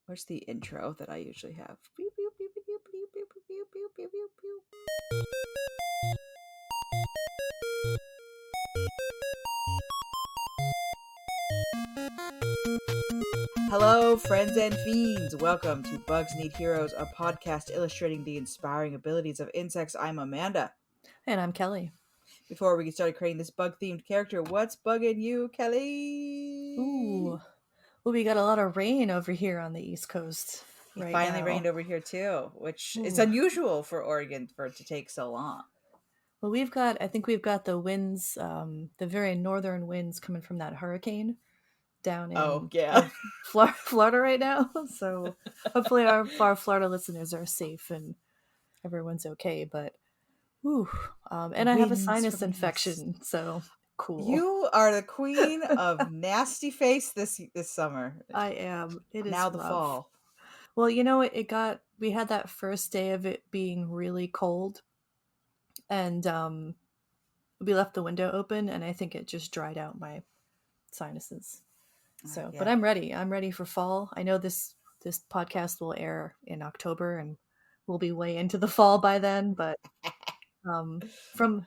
Where's the intro that I usually have? Pew, pew, pew, pew, pew, pew, pew, pew, pew, pew, pew, pew. Hello, friends and fiends. Welcome to Bugs Need Heroes, a podcast illustrating the inspiring abilities of insects. I'm Amanda. And I'm Kelly. Before we get started creating this bug-themed character, what's bugging you, Kelly? Ooh. Well, we got a lot of rain over here on the East Coast It right finally now. rained over here too, which is Ooh. unusual for Oregon for it to take so long. Well, I think we've got the winds, the very northern winds coming from that hurricane down in Florida right now. So hopefully our Florida listeners are safe and everyone's okay. But, and I have a sinus infection, so cool. You are the queen of nasty face this summer. I am. It is now the rough. fall. Well, we had that first day of it being really cold, and we left the window open, and I think it just dried out my sinuses. So, but I'm ready for fall. I know this podcast will air in October, and we'll be way into the fall by then, but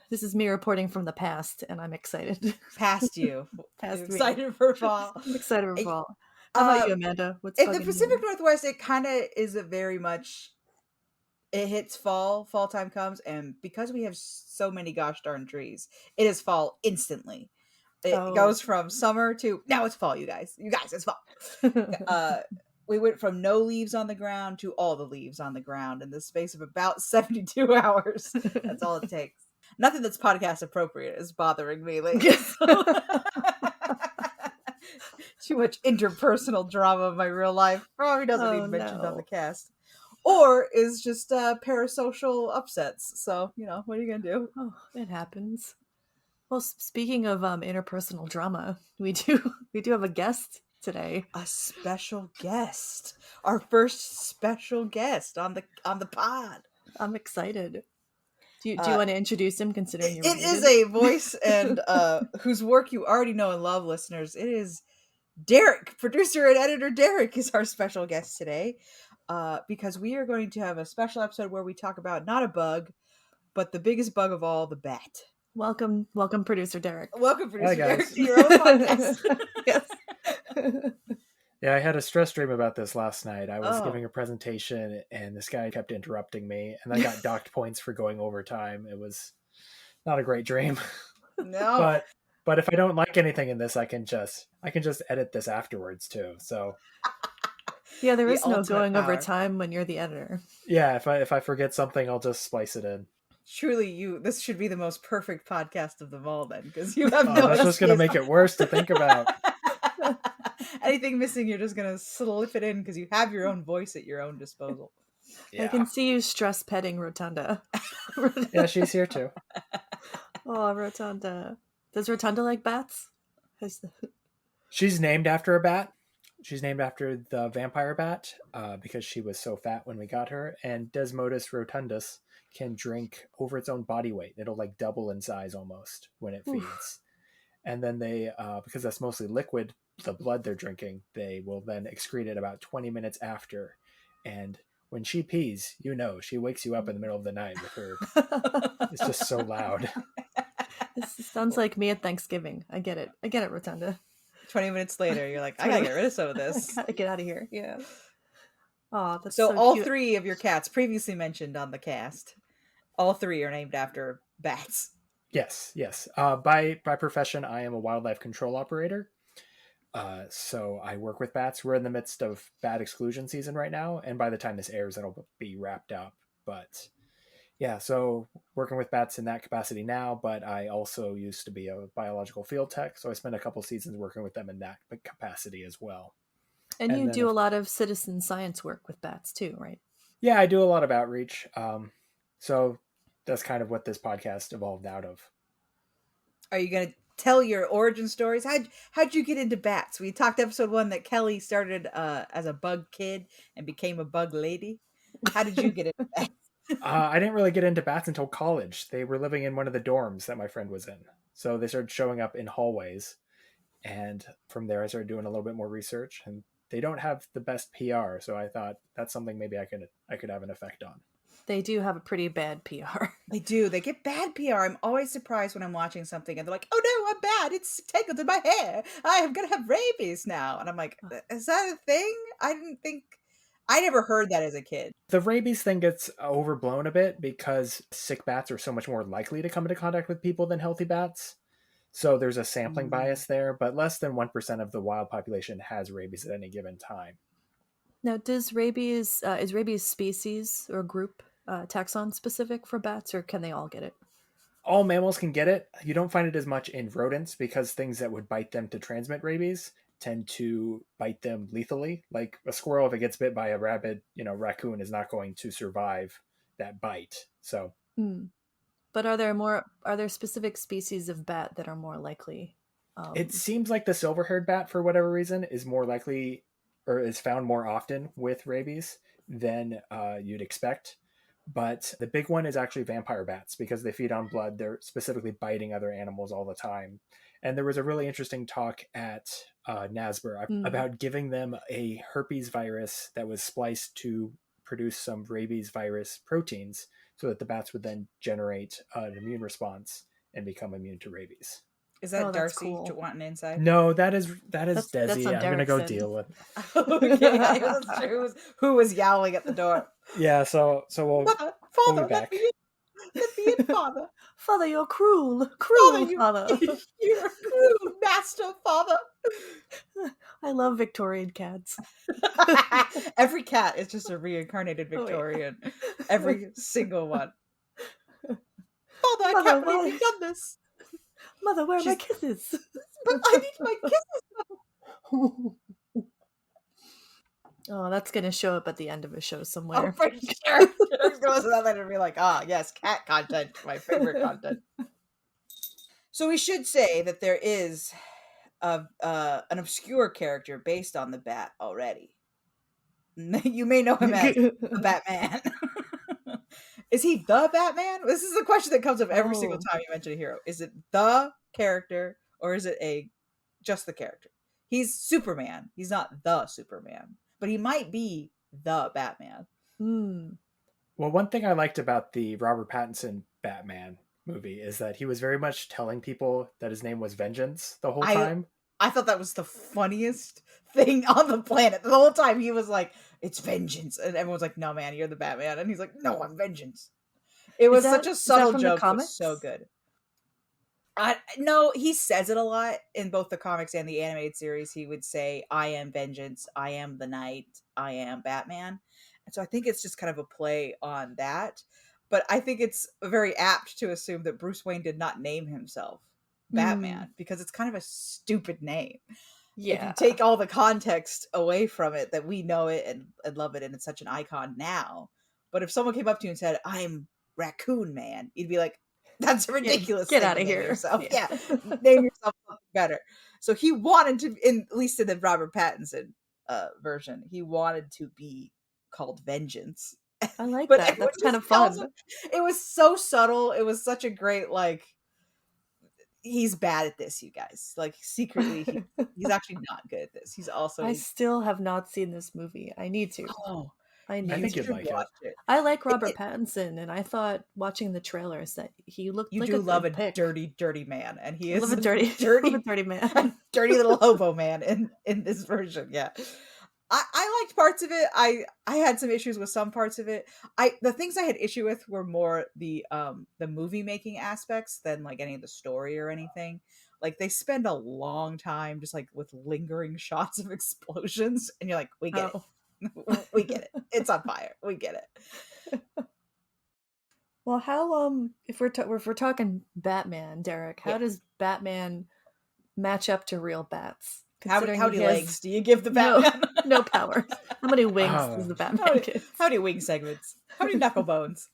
this is me reporting from the past, and I'm excited. Past you. Past You're excited for fall. I'm excited for fall. How about you, Amanda? What's in the Pacific Northwest? It kind of is a very much. It hits fall time comes, and because we have so many gosh darn trees, it is fall instantly. It goes from summer to now it's fall. You guys, it's fall. We went from no leaves on the ground to all the leaves on the ground in the space of about 72 hours. That's all it takes. Nothing that's podcast appropriate is bothering me lately. Too much interpersonal drama of my real life probably doesn't need mentioned on the cast. Or is just parasocial upsets. So, what are you going to do? Oh, it happens. Well, speaking of interpersonal drama, we do have a guest today. A special guest. Our first special guest on the pod. I'm excited. Do you want to introduce him, considering you're related? It is a voice and whose work you already know and love, listeners. It is Derek, producer and editor Derek is our special guest today. Because we are going to have a special episode where we talk about not a bug, but the biggest bug of all, the bat. Welcome, producer Derek. Welcome, producer Derek, to your own podcast. Yes. Yeah, I had a stress dream about this last night. I was giving a presentation, and this guy kept interrupting me, and I got docked points for going overtime. It was not a great dream. No, but if I don't like anything in this, I can just edit this afterwards too. So. Yeah, there is no going over time when you're the editor. Yeah, if I forget something, I'll just splice it in. Truly, this should be the most perfect podcast of them all, then, because you have no. That's just going to make it worse to think about. Anything missing, you're just going to slip it in because you have your own voice at your own disposal. Yeah. I can see you stress petting Rotunda. Yeah, she's here too. Oh, Rotunda. Does Rotunda like bats? She's named after a bat. She's named after the vampire bat because she was so fat when we got her. And Desmodus rotundus can drink over its own body weight. It'll like double in size almost when it feeds. And then they, because that's mostly liquid, the blood they're drinking, they will then excrete it about 20 minutes after. And when she pees, she wakes you up in the middle of the night with her. It's just so loud. This sounds like me at Thanksgiving. I get it, Rotunda. 20 minutes later, you're like, I gotta get rid of some of this. I gotta get out of here. Yeah. Oh, that's so all cute. 3 of your cats previously mentioned on the cast, all 3 are named after bats. Yes. By profession, I am a wildlife control operator. So I work with bats. We're in the midst of bat exclusion season right now, and by the time this airs, it'll be wrapped up. But yeah, so working with bats in that capacity now, but I also used to be a biological field tech, so I spent a couple seasons working with them in that capacity as well. And you do a lot of citizen science work with bats too, right? Yeah, I do a lot of outreach. So that's kind of what this podcast evolved out of. Are you going to tell your origin stories? How'd you get into bats? We talked episode 1 that Kelly started as a bug kid and became a bug lady. How did you get into bats? I didn't really get into bats until college. They were living in one of the dorms that my friend was in. So they started showing up in hallways. And from there, I started doing a little bit more research. And they don't have the best PR. So I thought that's something maybe I could have an effect on. They do have a pretty bad PR. They do. They get bad PR. I'm always surprised when I'm watching something and they're like, "Oh no, I'm bad. It's tangled in my hair. I am gonna have rabies now." And I'm like, "Is that a thing? I never heard that as a kid." The rabies thing gets overblown a bit because sick bats are so much more likely to come into contact with people than healthy bats. So there's a sampling bias there, but less than 1% of the wild population has rabies at any given time. Now, does rabies is rabies species or group taxon specific for bats, or can they all get it? All mammals can get it. You don't find it as much in rodents because things that would bite them to transmit rabies tend to bite them lethally. Like a squirrel, if it gets bit by a rabid, raccoon is not going to survive that bite. So, but are there specific species of bat that are more likely? It seems like the silver-haired bat, for whatever reason, is more likely or is found more often with rabies than you'd expect. But the big one is actually vampire bats because they feed on blood. They're specifically biting other animals all the time. And there was a really interesting talk at NASBR about giving them a herpes virus that was spliced to produce some rabies virus proteins so that the bats would then generate an immune response and become immune to rabies. Is that Darcy wanting inside? No, that is Desi. I'm going to go deal with. Okay, I wasn't sure who was yowling at the door. Yeah, so we'll Father, be back. Let me in, Father. Father, you're cruel, Father. You're a cruel master, Father. I love Victorian cats. Every cat is just a reincarnated Victorian. Oh, yeah. Every single one. Father, I can't believe you've done this. Mother, where are my kisses? But I need my kisses. Oh, that's going to show up at the end of a show somewhere. Oh, for sure. It goes on there and be like, yes, cat content, my favorite content. So we should say that there is an obscure character based on the bat already. You may know him as the Batman. Is he the Batman? This is a question that comes up every single time you mention a hero. Is it the character or is it just the character? He's Superman. He's not the Superman, but he might be the Batman. Well, one thing I liked about the Robert Pattinson Batman movie is that he was very much telling people that his name was Vengeance the whole time. I thought that was the funniest thing on the planet. The whole time he was like, "It's Vengeance," and everyone's like, "No, man, you're the Batman," and he's like, "No, I'm Vengeance." It was such a subtle joke, but so good. No, he says it a lot in both the comics and the animated series. He would say, "I am Vengeance, I am the Knight, I am Batman," and so I think it's just kind of a play on that. But I think it's very apt to assume that Bruce Wayne did not name himself Batman because it's kind of a stupid name. Yeah. If you take all the context away from it, that we know it and love it, and it's such an icon now. But if someone came up to you and said, "I'm Raccoon Man," you'd be like, "That's ridiculous. Get out of here." Yourself. Yeah. Name yourself something better. So he wanted to, at least in the Robert Pattinson version, he wanted to be called Vengeance. I like that. That's kind of fun. It was so subtle. It was such a great, he's bad at this, you guys. Secretly, he's actually not good at this. He's also... I still have not seen this movie. I need to. Oh, I think you'd like it. I like Robert Pattinson, and I thought watching the trailers that he looked like a love a dirty, dirty man, and he is a dirty man, dirty little hobo man in this version. Yeah. I liked parts of it. I had some issues with some parts of it. The things I had issue with were more the movie making aspects than any of the story or anything. They spend a long time just with lingering shots of explosions, and you're like, we get it. We get it. It's on fire. We get it. Well, how if we're talking Batman, Derek, how does Batman match up to real bats? How many legs do you give the Batman? No power. How many wings does the Batman get? How many wing segments? How many knuckle bones?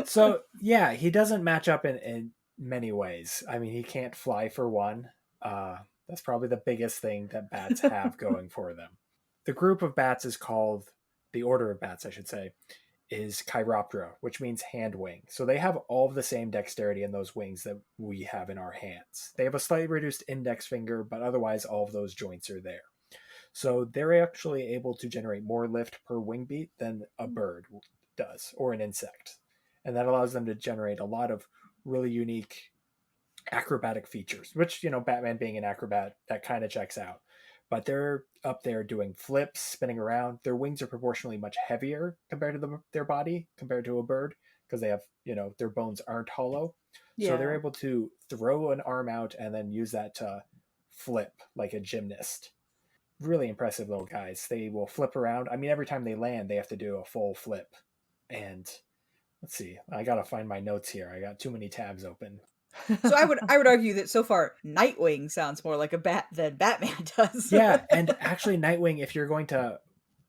So, yeah, he doesn't match up in many ways. I mean, he can't fly for one. That's probably the biggest thing that bats have going for them. The group of bats is called, the order of bats, I should say, is Chiroptera, which means hand wing. So they have all of the same dexterity in those wings that we have in our hands. They have a slightly reduced index finger, but otherwise all of those joints are there. So they're actually able to generate more lift per wing beat than a bird does or an insect. And that allows them to generate a lot of really unique acrobatic features, which, Batman being an acrobat, that kind of checks out. But they're up there doing flips, spinning around. Their wings are proportionally much heavier compared to their body, compared to a bird, because they have, their bones aren't hollow. So they're able to throw an arm out and then use that to flip like a gymnast. Really impressive little guys. They will flip around. I mean, every time they land, they have to do a full flip. And let's see, I gotta find my notes here. I got too many tabs open. So I would argue that so far Nightwing sounds more like a bat than Batman does. Yeah, and actually Nightwing, if you're going to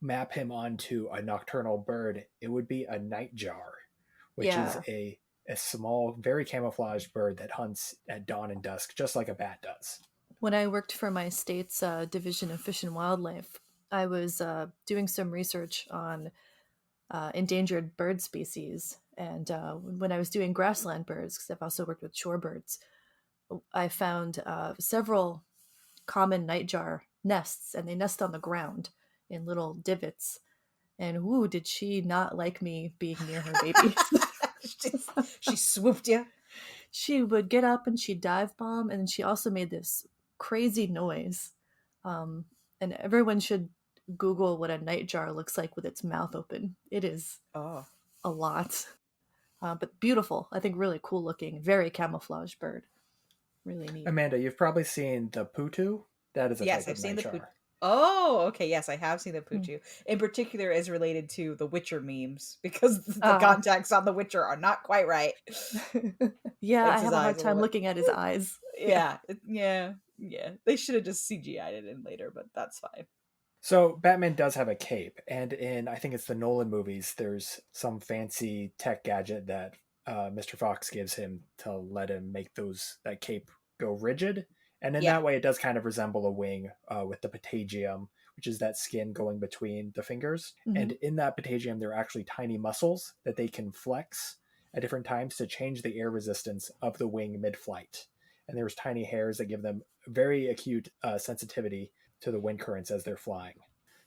map him onto a nocturnal bird, it would be a nightjar, which is a small, very camouflaged bird that hunts at dawn and dusk, just like a bat does. When I worked for my state's Division of Fish and Wildlife, I was doing some research on endangered bird species. And when I was doing grassland birds, because I've also worked with shorebirds, I found several common nightjar nests, and they nest on the ground in little divots. And woo, did she not like me being near her babies. She swooped you. She would get up and she'd dive bomb, and she also made this crazy noise. And everyone should Google what a nightjar looks like with its mouth open. It is a lot. But beautiful. I think really cool looking, very camouflaged bird. Really neat. Amanda, you've probably seen the putu. That is a yes, type I've of seen nightjar. the putu. Oh, okay. Yes, I have seen the putu. In particular, as related to the Witcher memes, because the contacts on the Witcher are not quite right. Yeah, I have a hard time looking at his eyes. Yeah. They should have just CGI'd it in later, but that's fine. So Batman does have a cape, and in, I think it's the Nolan movies, there's some fancy tech gadget that Mr. Fox gives him to let him make that cape go rigid. And in that way, it does kind of resemble a wing with the patagium, which is that skin going between the fingers. Mm-hmm. And in that patagium, there are actually tiny muscles that they can flex at different times to change the air resistance of the wing mid-flight. And there's tiny hairs that give them very acute sensitivity to the wind currents as they're flying.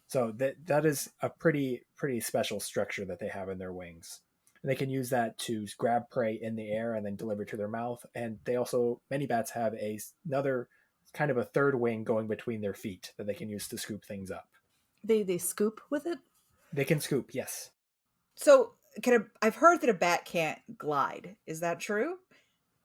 So that is a pretty special structure that they have in their wings. And they can use that to grab prey in the air and then deliver to their mouth. And they also, many bats have another kind of a third wing going between their feet that they can use to scoop things up. They scoop with it? They can scoop, yes. So I've heard that a bat can't glide. Is that true?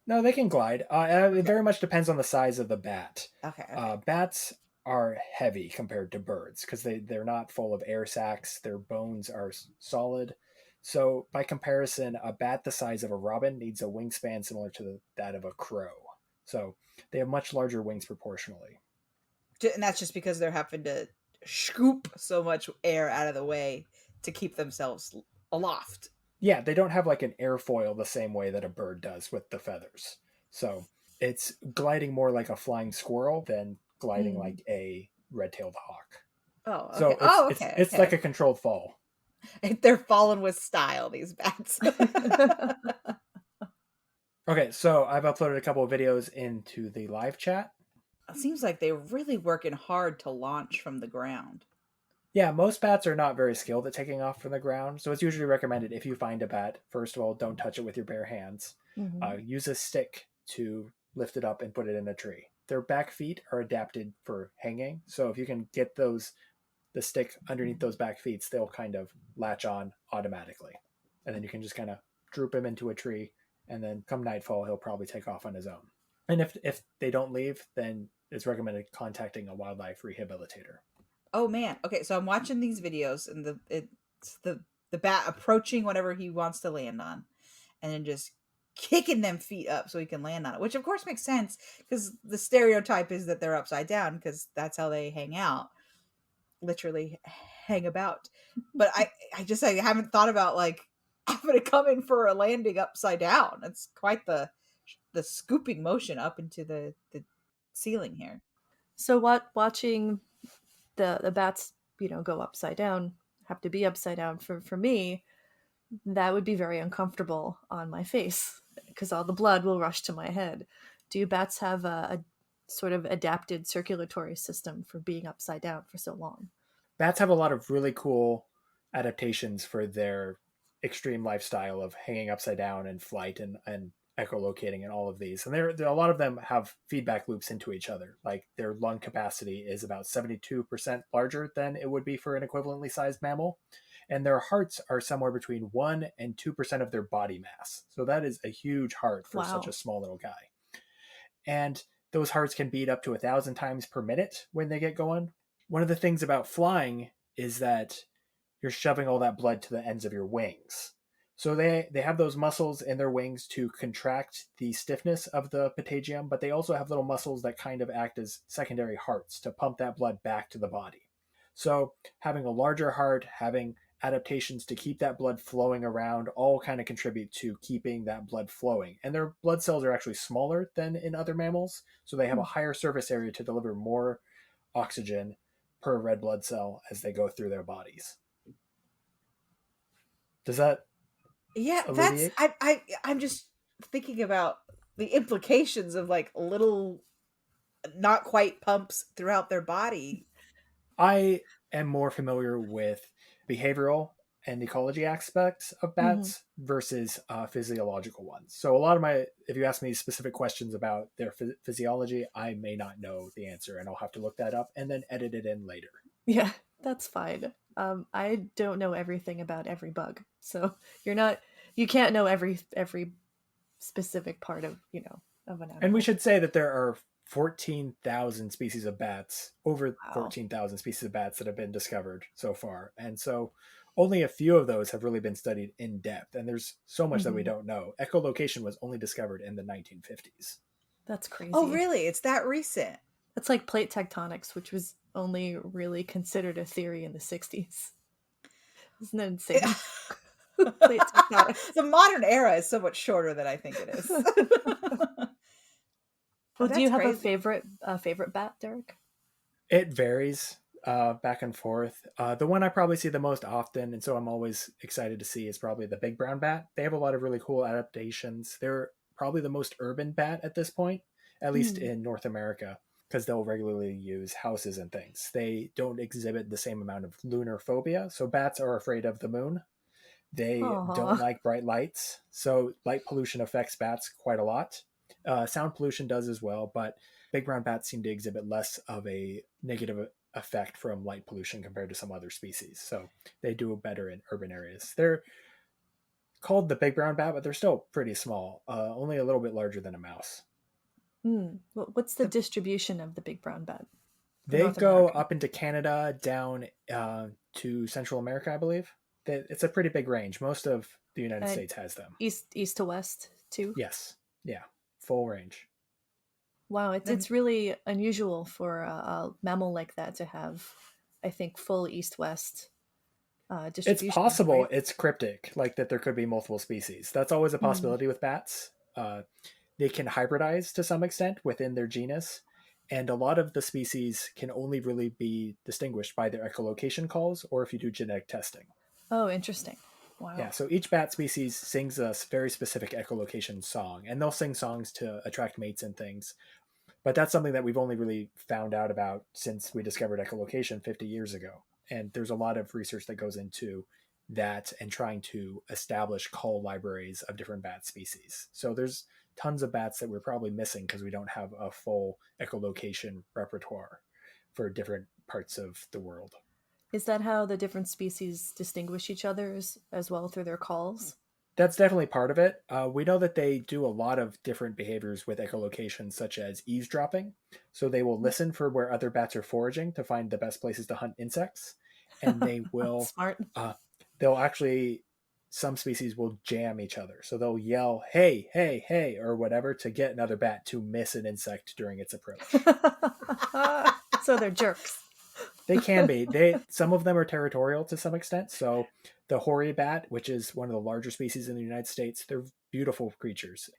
No, they can glide. It very much depends on the size of the bat. Okay. Bats are heavy compared to birds because they're not full of air sacs. Their bones are solid. So by comparison, a bat the size of a robin needs a wingspan similar to that of a crow. So they have much larger wings proportionally. And that's just because they're having to scoop so much air out of the way to keep themselves aloft. Yeah, they don't have like an airfoil the same way that a bird does with the feathers. So it's gliding more like a flying squirrel than gliding like a red-tailed hawk. Oh, okay. So it's like a controlled fall. They're falling with style, these bats. Okay, so I've uploaded a couple of videos into the live chat. It seems like they're really working hard to launch from the ground. Yeah, most bats are not very skilled at taking off from the ground, so it's usually recommended if you find a bat, first of all, don't touch it with your bare hands. Mm-hmm. Use a stick to lift it up and put it in a tree. Their back feet are adapted for hanging, so if you can get the stick underneath those back feet, they'll kind of latch on automatically. And then you can just kind of droop him into a tree, and then come nightfall, he'll probably take off on his own. And if they don't leave, then it's recommended contacting a wildlife rehabilitator. Oh man. Okay, so I'm watching these videos and it's the bat approaching whatever he wants to land on and then just kicking them feet up so he can land on it, which of course makes sense because the stereotype is that they're upside down because that's how they hang out. Literally hang about. But I haven't thought about like having to come in for a landing upside down. It's quite the scooping motion up into the ceiling here. So watching the bats, go upside down, have to be upside down for me, that would be very uncomfortable on my face because all the blood will rush to my head. Do bats have a sort of adapted circulatory system for being upside down for so long. Bats have a lot of really cool adaptations for their extreme lifestyle of hanging upside down and flight and echolocating and all of these. And there a lot of them have feedback loops into each other. Like their lung capacity is about 72% larger than it would be for an equivalently sized mammal. And their hearts are somewhere between 1 and 2% of their body mass. So that is a huge heart for such a small little guy. And those hearts can beat up to 1,000 times per minute when they get going. One of the things about flying is that you're shoving all that blood to the ends of your wings. So they have those muscles in their wings to contract the stiffness of the patagium, but they also have little muscles that kind of act as secondary hearts to pump that blood back to the body. So having a larger heart, having adaptations to keep that blood flowing around, all kind of contribute to keeping that blood flowing. And their blood cells are actually smaller than in other mammals, so they have a higher surface area to deliver more oxygen per red blood cell as they go through their bodies. Does that alleviate? I'm just thinking about the implications of like little not quite pumps throughout their body. I am more familiar with behavioral and ecology aspects of bats versus physiological ones. So a lot of if you ask me specific questions about their physiology, I may not know the answer, and I'll have to look that up and then edit it in later. Yeah, that's fine. I don't know everything about every bug, so you can't know every specific part of of an animal. And we should say that there are 14,000 species of bats, over 14,000 species of bats that have been discovered so far. And so only a few of those have really been studied in depth. And there's so much that we don't know. Echolocation was only discovered in the 1950s. That's crazy. Oh, really? It's that recent? That's like plate tectonics, which was only really considered a theory in the 60s. Isn't that insane? Plate tectonics. The modern era is so much shorter than I think it is. Well, do you have a favorite bat, Derek? It varies back and forth. The one I probably see the most often, and so I'm always excited to see, is probably the big brown bat. They have a lot of really cool adaptations. They're probably the most urban bat at this point, at least in North America, because they'll regularly use houses and things. They don't exhibit the same amount of lunar phobia, so bats are afraid of the moon. They don't like bright lights, so light pollution affects bats quite a lot. Sound pollution does as well, but big brown bats seem to exhibit less of a negative effect from light pollution compared to some other species. So they do better in urban areas. They're called the big brown bat, but they're still pretty small, only a little bit larger than a mouse. What's the distribution of the big brown bat? They go up into Canada, down to Central America, I believe. It's a pretty big range. Most of the United States has them. East to west, too? Yes. Yeah. Full range. Wow, it's really unusual for a mammal like that to have, I think, full east-west distribution. It's possible, right? It's cryptic, like that there could be multiple species. That's always a possibility with bats. They can hybridize to some extent within their genus, and a lot of the species can only really be distinguished by their echolocation calls or if you do genetic testing. Oh, interesting. Wow. Yeah, so each bat species sings a very specific echolocation song, and they'll sing songs to attract mates and things. But that's something that we've only really found out about since we discovered echolocation 50 years ago. And there's a lot of research that goes into that and trying to establish call libraries of different bat species. So there's tons of bats that we're probably missing because we don't have a full echolocation repertoire for different parts of the world. Is that how the different species distinguish each other as well through their calls? That's definitely part of it. We know that they do a lot of different behaviors with echolocation, such as eavesdropping. So they will listen for where other bats are foraging to find the best places to hunt insects. And they will... Smart. They'll actually... Some species will jam each other. So they'll yell, hey, hey, hey, or whatever to get another bat to miss an insect during its approach. So they're jerks. They can be. Some of them are territorial to some extent. So the hoary bat, which is one of the larger species in the United States, they're beautiful creatures.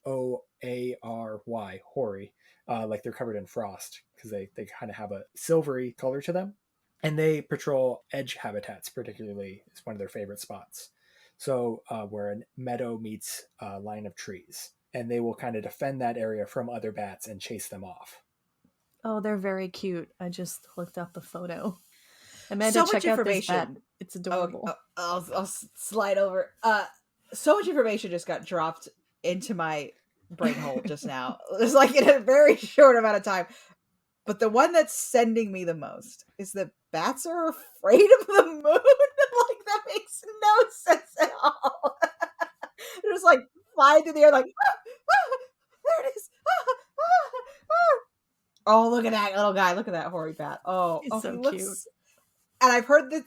Hoary, hoary, like they're covered in frost because they kind of have a silvery color to them. And they patrol edge habitats, particularly. It's one of their favorite spots. So where a meadow meets a line of trees. And they will kind of defend that area from other bats and chase them off. Oh, they're very cute. I just looked up the photo. Amanda, So much check out this bat. information. It's Oh, adorable. I'll slide over. So much information just got dropped into my brain hole just now. It's like in a very short amount of time. But the one that's sending me the most is that bats are afraid of the moon. Like, that makes no sense at all. They're just like flying through the air, like, there it is. Oh, look at that little guy. Look at that hoary bat. He's Oh, so he cute. looks. And I've heard that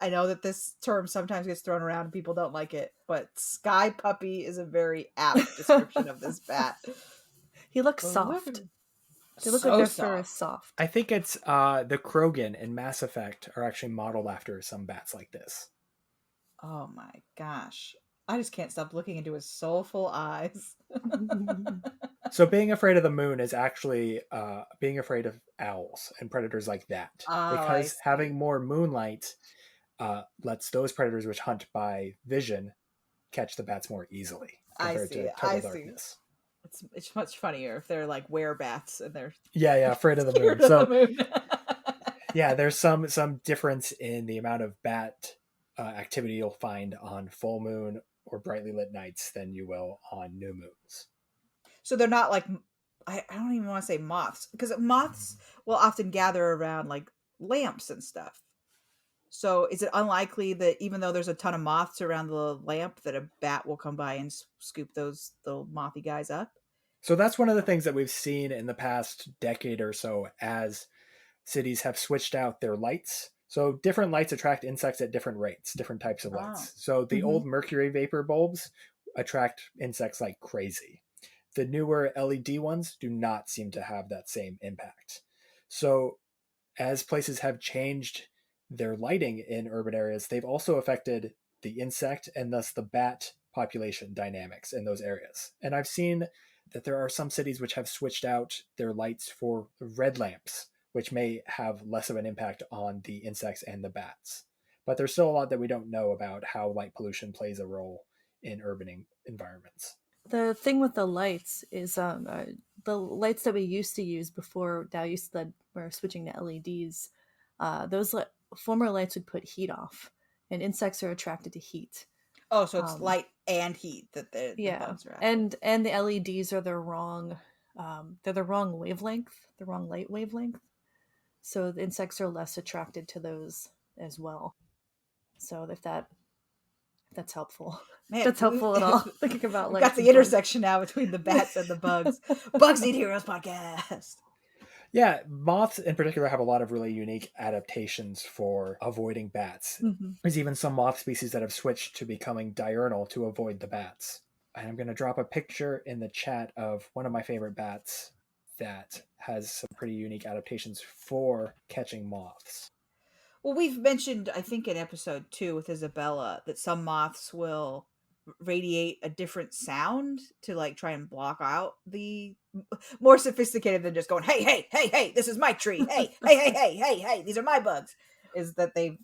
I know that this term sometimes gets thrown around and people don't like it, but sky puppy is a very apt description of this bat. He looks Well, soft. They look so like their soft. fur is soft. I think it's the Krogan in Mass Effect are actually modeled after some bats like this. Oh my gosh. I just can't stop looking into his soulful eyes. So being afraid of the moon is actually being afraid of owls and predators like that. Oh, because having more moonlight lets those predators which hunt by vision catch the bats more easily compared to total darkness. It's much funnier if they're like werebats and they're afraid of the moon. scared of the moon. Yeah, there's some difference in the amount of bat activity you'll find on full moon or brightly lit nights than you will on new moons. So they're not like, I don't even want to say moths, because moths will often gather around like lamps and stuff. So is it unlikely that even though there's a ton of moths around the lamp, that a bat will come by and scoop those little mothy guys up? So that's one of the things that we've seen in the past decade or so as cities have switched out their lights. So different lights attract insects at different rates, different types of lights. So the old mercury vapor bulbs attract insects like crazy. The newer LED ones do not seem to have that same impact. So as places have changed their lighting in urban areas, they've also affected the insect and thus the bat population dynamics in those areas. And I've seen that there are some cities which have switched out their lights for red lamps, which may have less of an impact on the insects and the bats. But there's still a lot that we don't know about how light pollution plays a role in urban environments. The thing with the lights is the lights that we used to use before we're switching to LEDs. Those former lights would put heat off, and insects are attracted to heat. Oh, so it's light and heat that the bugs are after. And the LEDs are the wrong wavelength, the wrong light wavelength. So the insects are less attracted to those as well. So if that's helpful. Man, that's helpful at all. Thinking about got the intersection now between the bats and the bugs. Bugs Need Heroes podcast. Yeah, moths in particular have a lot of really unique adaptations for avoiding bats. There's even some moth species that have switched to becoming diurnal to avoid the bats. And I'm going to drop a picture in the chat of one of my favorite bats that has some pretty unique adaptations for catching moths. Well, we've mentioned, I think in episode 2 with Isabella, that some moths will radiate a different sound to like try and block out the more sophisticated than just going, hey, this is my tree. Hey, these are my bugs. Is that they've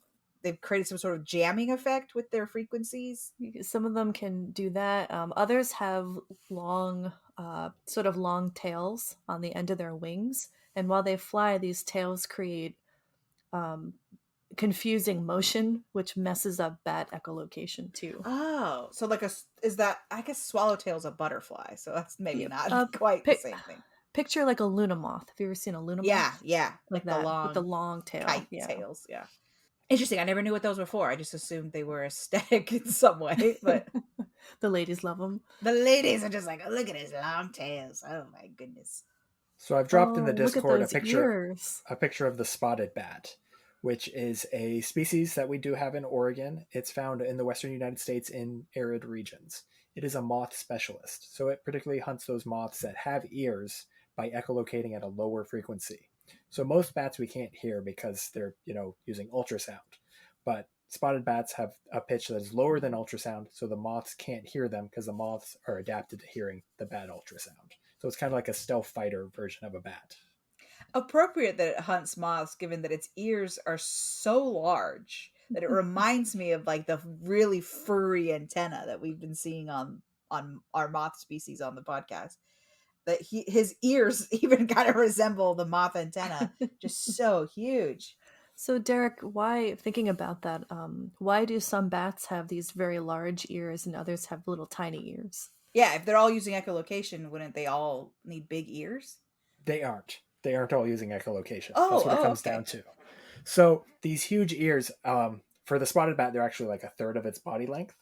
created some sort of jamming effect with their frequencies. Some of them can do that. Others have long tails on the end of their wings. And while they fly, these tails create confusing motion, which messes up bat echolocation too. Oh, so like I guess swallowtail's a butterfly, so that's maybe not quite the same thing. Picture like a Luna moth. Have you ever seen a Luna moth? Yeah, like that with the long tail, kite tails. Yeah, interesting. I never knew what those were for. I just assumed they were aesthetic in some way, but the ladies love them. The ladies are just like, oh, look at his long tails. Oh my goodness. So I've dropped in the Discord a picture of the spotted bat, which is a species that we do have in Oregon. It's found in the western United States in arid regions. It is a moth specialist, so it particularly hunts those moths that have ears by echolocating at a lower frequency. So most bats we can't hear because they're, using ultrasound. But spotted bats have a pitch that is lower than ultrasound, so the moths can't hear them because the moths are adapted to hearing the bat ultrasound. So it's kind of like a stealth fighter version of a bat. Appropriate that it hunts moths, given that its ears are so large that it reminds me of like the really furry antenna that we've been seeing on our moth species on the podcast. that his ears even kind of resemble the moth antenna. Just so huge. So Derek, thinking about that, why do some bats have these very large ears and others have little tiny ears? Yeah, if they're all using echolocation, wouldn't they all need big ears? They aren't. They aren't all using echolocation. That's what it Oh, comes okay. down to. So these huge ears, for the spotted bat, they're actually like a third of its body length.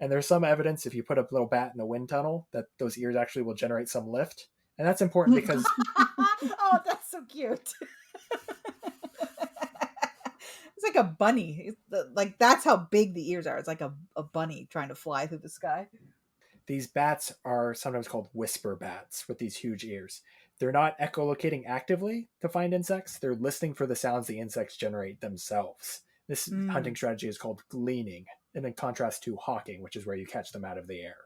And there's some evidence if you put a little bat in a wind tunnel that those ears actually will generate some lift. And that's important because Oh, that's so cute. It's like a bunny. Like that's how big the ears are. It's like a bunny trying to fly through the sky. these bats are sometimes called whisper bats with these huge ears. They're not echolocating actively to find insects. They're listening for the sounds the insects generate themselves. This hunting strategy is called gleaning, and in contrast to hawking, which is where you catch them out of the air.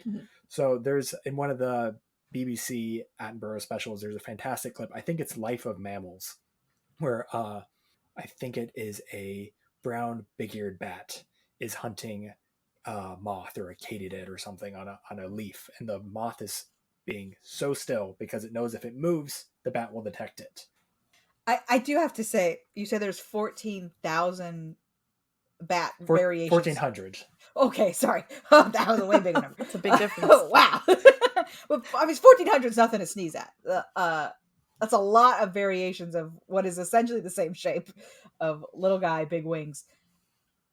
Mm-hmm. So there's, in one of the BBC Attenborough specials, there's a fantastic clip. I think it's Life of Mammals, where I think it is a brown big-eared bat is hunting a moth or a katydid or something on a leaf, and the moth is being so still because it knows if it moves, the bat will detect it. I do have to say, you said there's 14,000 bat variations. 1,400. Okay, sorry. Oh, that was a way bigger number. It's a big difference. Wow. But I mean, 1,400 is nothing to sneeze at. That's a lot of variations of what is essentially the same shape of little guy, big wings.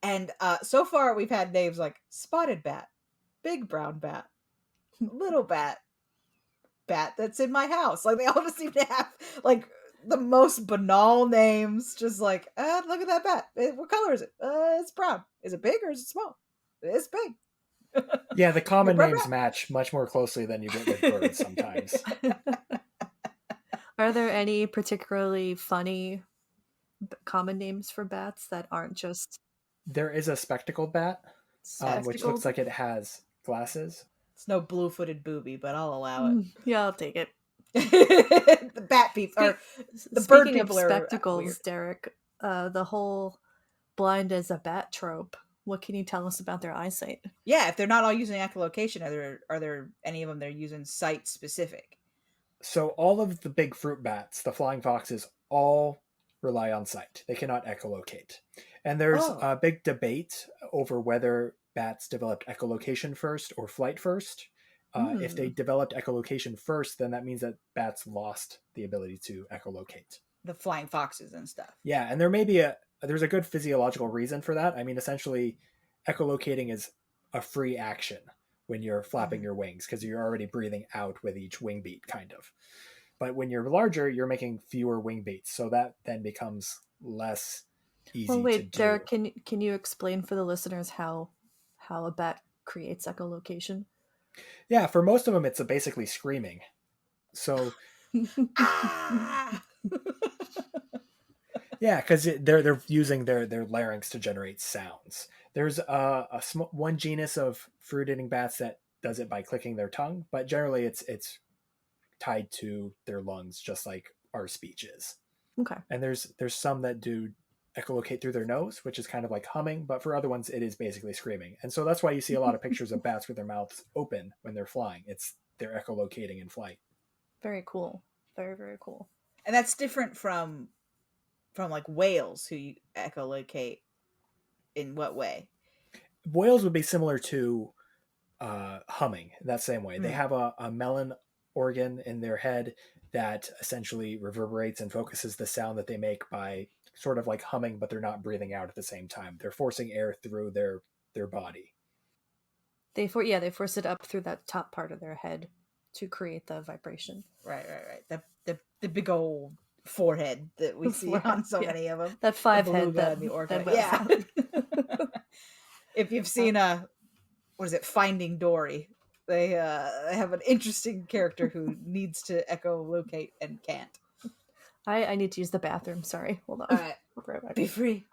And so far, we've had names like spotted bat, big brown bat, little bat that's in my house. Like they all just seem to have like the most banal names. Just like, look at that bat. What color is it? It's brown. Is it big or is it small? It's big. Yeah, the common names match much more closely than you get with birds sometimes. Are there any particularly funny common names for bats that aren't just... There is a spectacled bat, which looks like it has glasses. It's no blue-footed booby, but I'll allow it. Yeah, I'll take it. The bat people, or the bird people of are spectacles, weird. Derek, the whole blind as a bat trope. What can you tell us about their eyesight? Yeah, if they're not all using echolocation, are there any of them that are using site specific? So all of the big fruit bats, the flying foxes, all rely on sight. They cannot echolocate. And there's a big debate over whether bats developed echolocation first or flight first. If they developed echolocation first, then that means that bats lost the ability to echolocate. The flying foxes and stuff. Yeah, and there may be there's a good physiological reason for that. I mean, essentially, echolocating is a free action when you're flapping your wings because you're already breathing out with each wing beat, kind of. But when you're larger, you're making fewer wing beats, so that then becomes less easy to do. Derek, can you explain for the listeners how a bat creates echolocation? Yeah, for most of them, it's basically screaming. So, yeah, because they're using their larynx to generate sounds. There's one genus of fruit-eating bats that does it by clicking their tongue, but generally it's tied to their lungs, just like our speech is. Okay. And there's some that do echolocate through their nose, which is kind of like humming, but for other ones, it is basically screaming. And so that's why you see a lot of pictures of bats with their mouths open when they're flying. They're echolocating in flight. Very cool. Very, very cool. And that's different from like whales who echolocate in what way? Whales would be similar to humming that same way. They have a melon organ in their head that essentially reverberates and focuses the sound that they make by sort of like humming, but they're not breathing out at the same time. They're forcing air through their body. They force it up through that top part of their head to create the vibration. Right. The big old forehead that we see on so many of them. That five head that the orca. Yeah. If you've seen what is it, Finding Dory? They have an interesting character who needs to echolocate and can't. I need to use the bathroom. Sorry. Hold on. All right. Be free.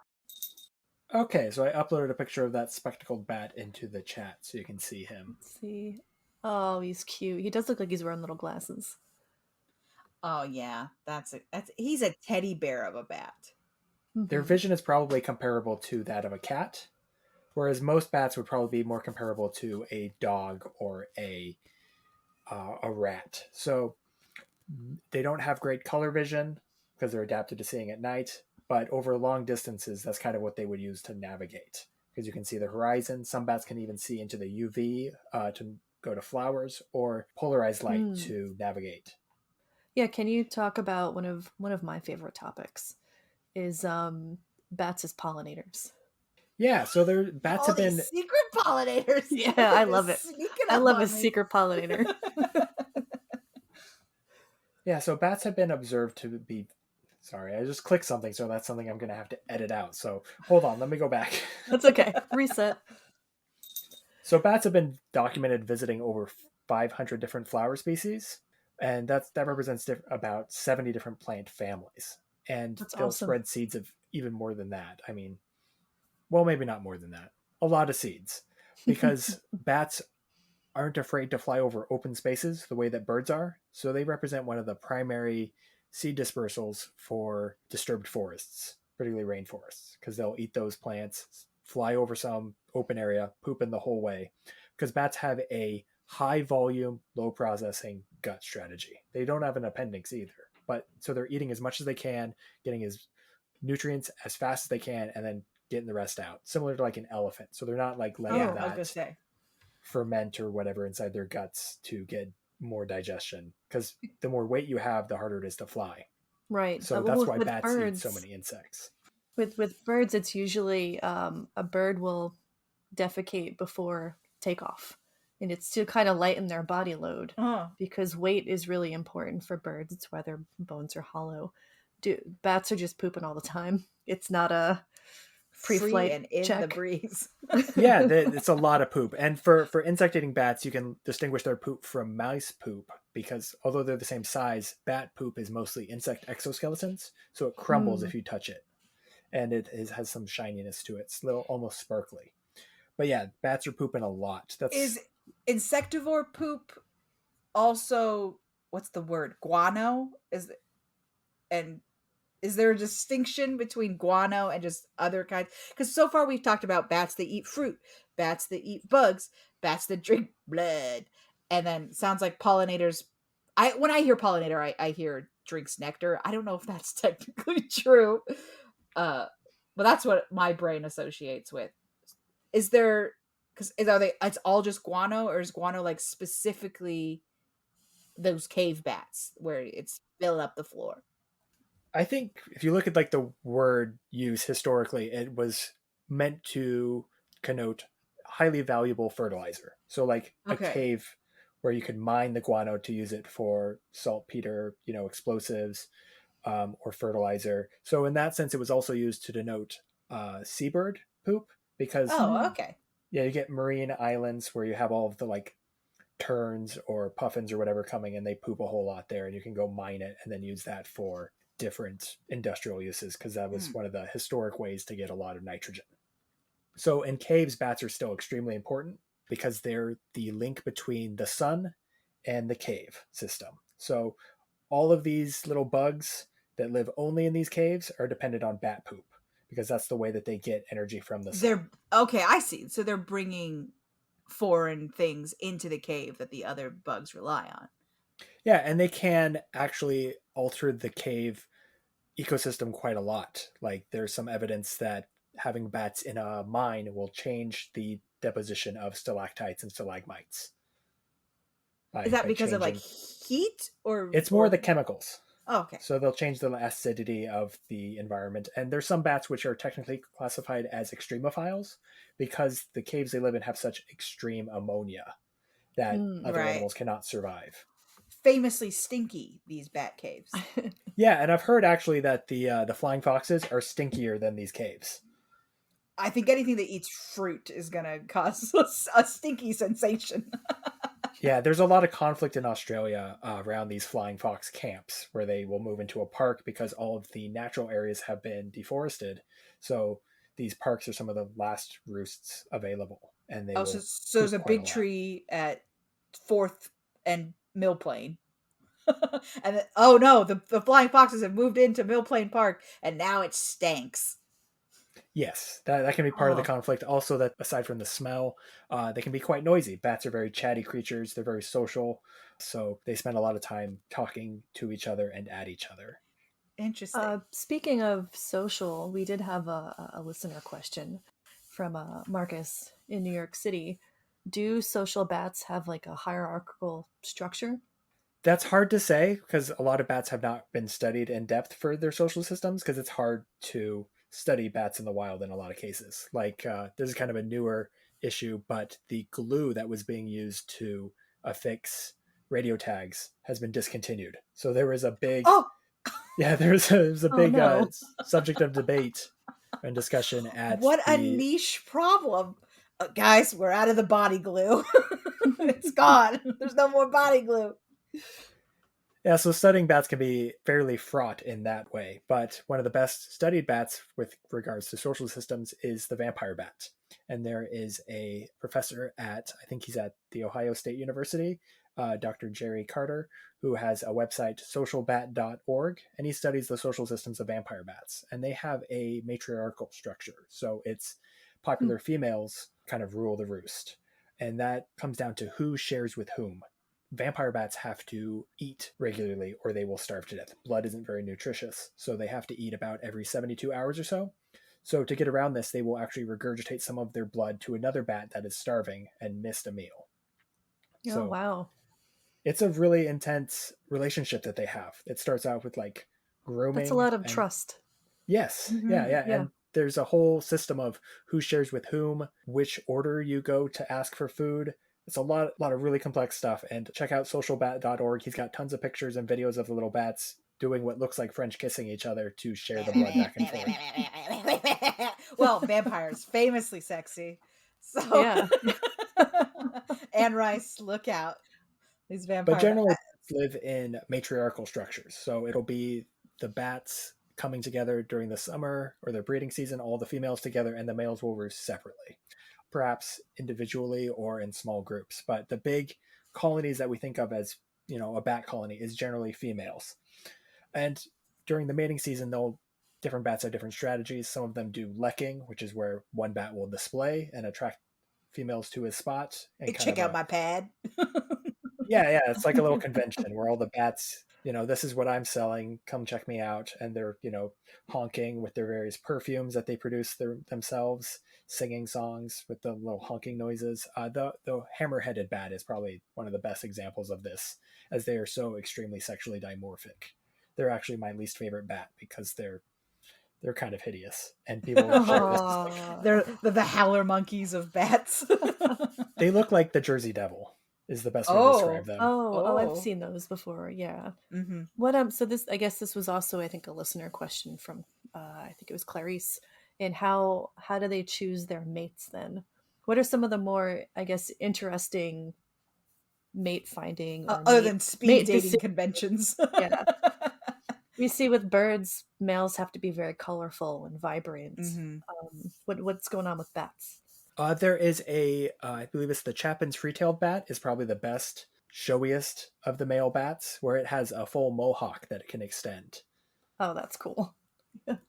Okay, so I uploaded a picture of that spectacled bat into the chat so you can see him. Let's see. Oh, he's cute. He does look like he's wearing little glasses. Oh yeah, he's a teddy bear of a bat. Their vision is probably comparable to that of a cat, whereas most bats would probably be more comparable to a dog or a a rat. So they don't have great color vision because they're adapted to seeing at night, but over long distances, that's kind of what they would use to navigate, because you can see the horizon. Some bats can even see into the UV to go to flowers, or polarized light to navigate. Yeah, can you talk about one of my favorite topics is bats as pollinators? Yeah, so bats All have these been secret pollinators. Yeah, I love it. Sneaking I up love on a me. secret pollinator. yeah, so bats have been observed to be. Sorry, I just clicked something, so that's something I'm going to have to edit out. So hold on, let me go back. That's okay. Reset. So bats have been documented visiting over 500 different flower species, and that represents about 70 different plant families. And That's they'll awesome. spread seeds of even more than that. I mean, well, maybe not more than that. A lot of seeds, because bats aren't afraid to fly over open spaces the way that birds are. So they represent one of the primary seed dispersals for disturbed forests, particularly rainforests, because they'll eat those plants, fly over some open area, poop in the whole way. Because bats have a high volume, low processing gut strategy. They don't have an appendix either. But so they're eating as much as they can, getting as nutrients as fast as they can, and then getting the rest out. Similar to like an elephant. So they're not like letting I was that gonna say. ferment or whatever inside their guts to get more digestion, because the more weight you have, the harder it is to fly. Right. So Well, that's why with bats eat so birds, many insects. with birds, it's usually a bird will defecate before takeoff, and it's to kind of lighten their body load Oh, because weight is really important for birds. It's why their bones are hollow. Bats are just pooping all the time. It's not a free pre-flight and in the check. breeze. Yeah, it's a lot of poop. And for insect eating bats, you can distinguish their poop from mouse poop, because although they're the same size, bat poop is mostly insect exoskeletons, so it crumbles if you touch it, and has some shininess to it. It's a little almost sparkly. But yeah, bats are pooping a lot. Is insectivore poop also, what's the word? Guano? And is there a distinction between guano and just other kinds? Because so far we've talked about bats that eat fruit, bats that eat bugs, bats that drink blood, and then sounds like pollinators. When I hear pollinator, I hear drinks nectar. I don't know if that's technically true, uh, but that's what my brain associates with. Is there? Because are they? It's all just guano, or is guano like specifically those cave bats where it's filling up the floor? I think if you look at like the word use historically, it was meant to connote highly valuable fertilizer. So like a Okay. cave where you could mine the guano to use it for saltpeter, explosives, or fertilizer. So in that sense, it was also used to denote seabird poop, because Oh, okay. yeah, you get marine islands where you have all of the like terns or puffins or whatever coming, and they poop a whole lot there, and you can go mine it and then use that for different industrial uses, because that was Mm. one of the historic ways to get a lot of nitrogen. So in caves, bats are still extremely important because they're the link between the sun and the cave system. So all of these little bugs that live only in these caves are dependent on bat poop, because that's the way that they get energy from the sun. They're okay, I see. So they're bringing foreign things into the cave that the other bugs rely on. Yeah, and they can actually alter the cave ecosystem quite a lot. Like there's some evidence that having bats in a mine will change the deposition of stalactites and stalagmites Is by that by because of like changing. heat or It's more the chemicals. oh, okay. So they'll change the acidity of the environment. And there's some bats which are technically classified as extremophiles, because the caves they live in have such extreme ammonia that other Right. animals cannot survive. Famously stinky, these bat caves. Yeah, and I've heard actually that the flying foxes are stinkier than these caves. I think anything that eats fruit is gonna cause a stinky sensation. Yeah, there's a lot of conflict in Australia around these flying fox camps, where they will move into a park because all of the natural areas have been deforested. So these parks are some of the last roosts available, and they Oh, so, will so there's poop a quite a big lot. tree at 4th and Mill Plain. And then, oh no, the flying foxes have moved into Mill Plain Park and now it stanks. Yes, that can be part of the Oh. conflict. Also, that aside from the smell, they can be quite noisy. Bats are very chatty creatures. They're very social, so they spend a lot of time talking to each other and at each other. Interesting. Speaking of social, we did have a listener question from Marcus in New York City. Do social bats have like a hierarchical structure? That's hard to say because a lot of bats have not been studied in depth for their social systems because it's hard to study bats in the wild in a lot of cases. Like, this is kind of a newer issue, but the glue that was being used to affix radio tags has been discontinued. So there was a big, Oh, yeah, there was a Oh big no. subject of debate and discussion at what a the niche problem. Guys, we're out of the body glue. It's gone. There's no more body glue. Yeah, so studying bats can be fairly fraught in that way, but one of the best studied bats with regards to social systems is the vampire bat. And there is a professor I think he's at the Ohio State University, Dr. Jerry Carter, who has a website, socialbat.org, and he studies the social systems of vampire bats. And they have a matriarchal structure. So it's popular females kind of rule the roost. And that comes down to who shares with whom. Vampire bats have to eat regularly or they will starve to death. Blood isn't very nutritious, so they have to eat about every 72 hours or so. So to get around this, they will actually regurgitate some of their blood to another bat that is starving and missed a meal. Oh So wow. it's a really intense relationship that they have. It starts out with like That's a grooming lot of and trust. yes, Mhm. yeah. Yeah. And there's a whole system of who shares with whom, which order you go to ask for food. It's a lot of really complex stuff. And check out socialbat.org. He's got tons of pictures and videos of the little bats doing what looks like French kissing each other to share the blood back and forth. Well, vampires famously sexy. So Yeah. Anne Rice, look out. These But vampire generally, bats live in matriarchal structures. So it'll be the bats coming together during the summer or their breeding season, all the females together, and the males will roost separately, perhaps individually or in small groups. But the big colonies that we think of as, a bat colony is generally females. And during the mating season, different bats have different strategies. Some of them do lekking, which is where one bat will display and attract females to his spot and Hey, kind check of out my pad. yeah, it's like a little convention where all the bats, this is what I'm selling, come check me out. And they're, honking with their various perfumes that they produce themselves, singing songs with the little honking noises. The hammer-headed bat is probably one of the best examples of this, as they are so extremely sexually dimorphic. They're actually my least favorite bat because they're kind of hideous, and people share this. They're the howler monkeys of bats. They look like the Jersey Devil is the best way to describe Oh. them. Oh, I've Oh. seen those before. Yeah. Mm-hmm. What so this I guess this was also I think a listener question from I think it was Clarice. And how do they choose their mates then? What are some of the more I guess interesting mate finding or Other than speed mate dating decision? conventions. Yeah. We see with birds, males have to be very colorful and vibrant. Mm-hmm. What's going on with bats? There is I believe it's the Chapin's free-tailed bat is probably the best, showiest of the male bats, where it has a full mohawk that it can extend. Oh, that's cool.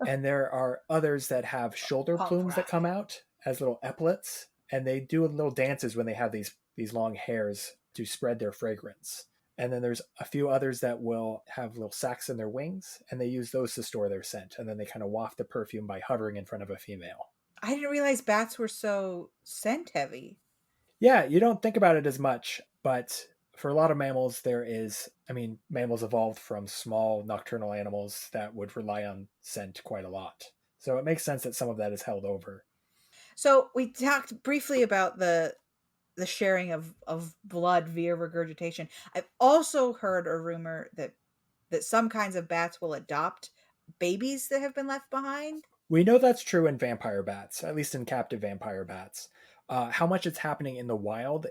And there are others that have shoulder Punk plumes that rock. come out as little epaulets, and they do little dances when they have these long hairs to spread their fragrance. And then there's a few others that will have little sacs in their wings, and they use those to store their scent. And then they kind of waft the perfume by hovering in front of a female. I didn't realize bats were so scent heavy. Yeah, you don't think about it as much, but for a lot of mammals, mammals evolved from small nocturnal animals that would rely on scent quite a lot. So it makes sense that some of that is held over. So we talked briefly about the sharing of blood via regurgitation. I've also heard a rumor that some kinds of bats will adopt babies that have been left behind. We know that's true in vampire bats, at least in captive vampire bats. How much it's happening in the wild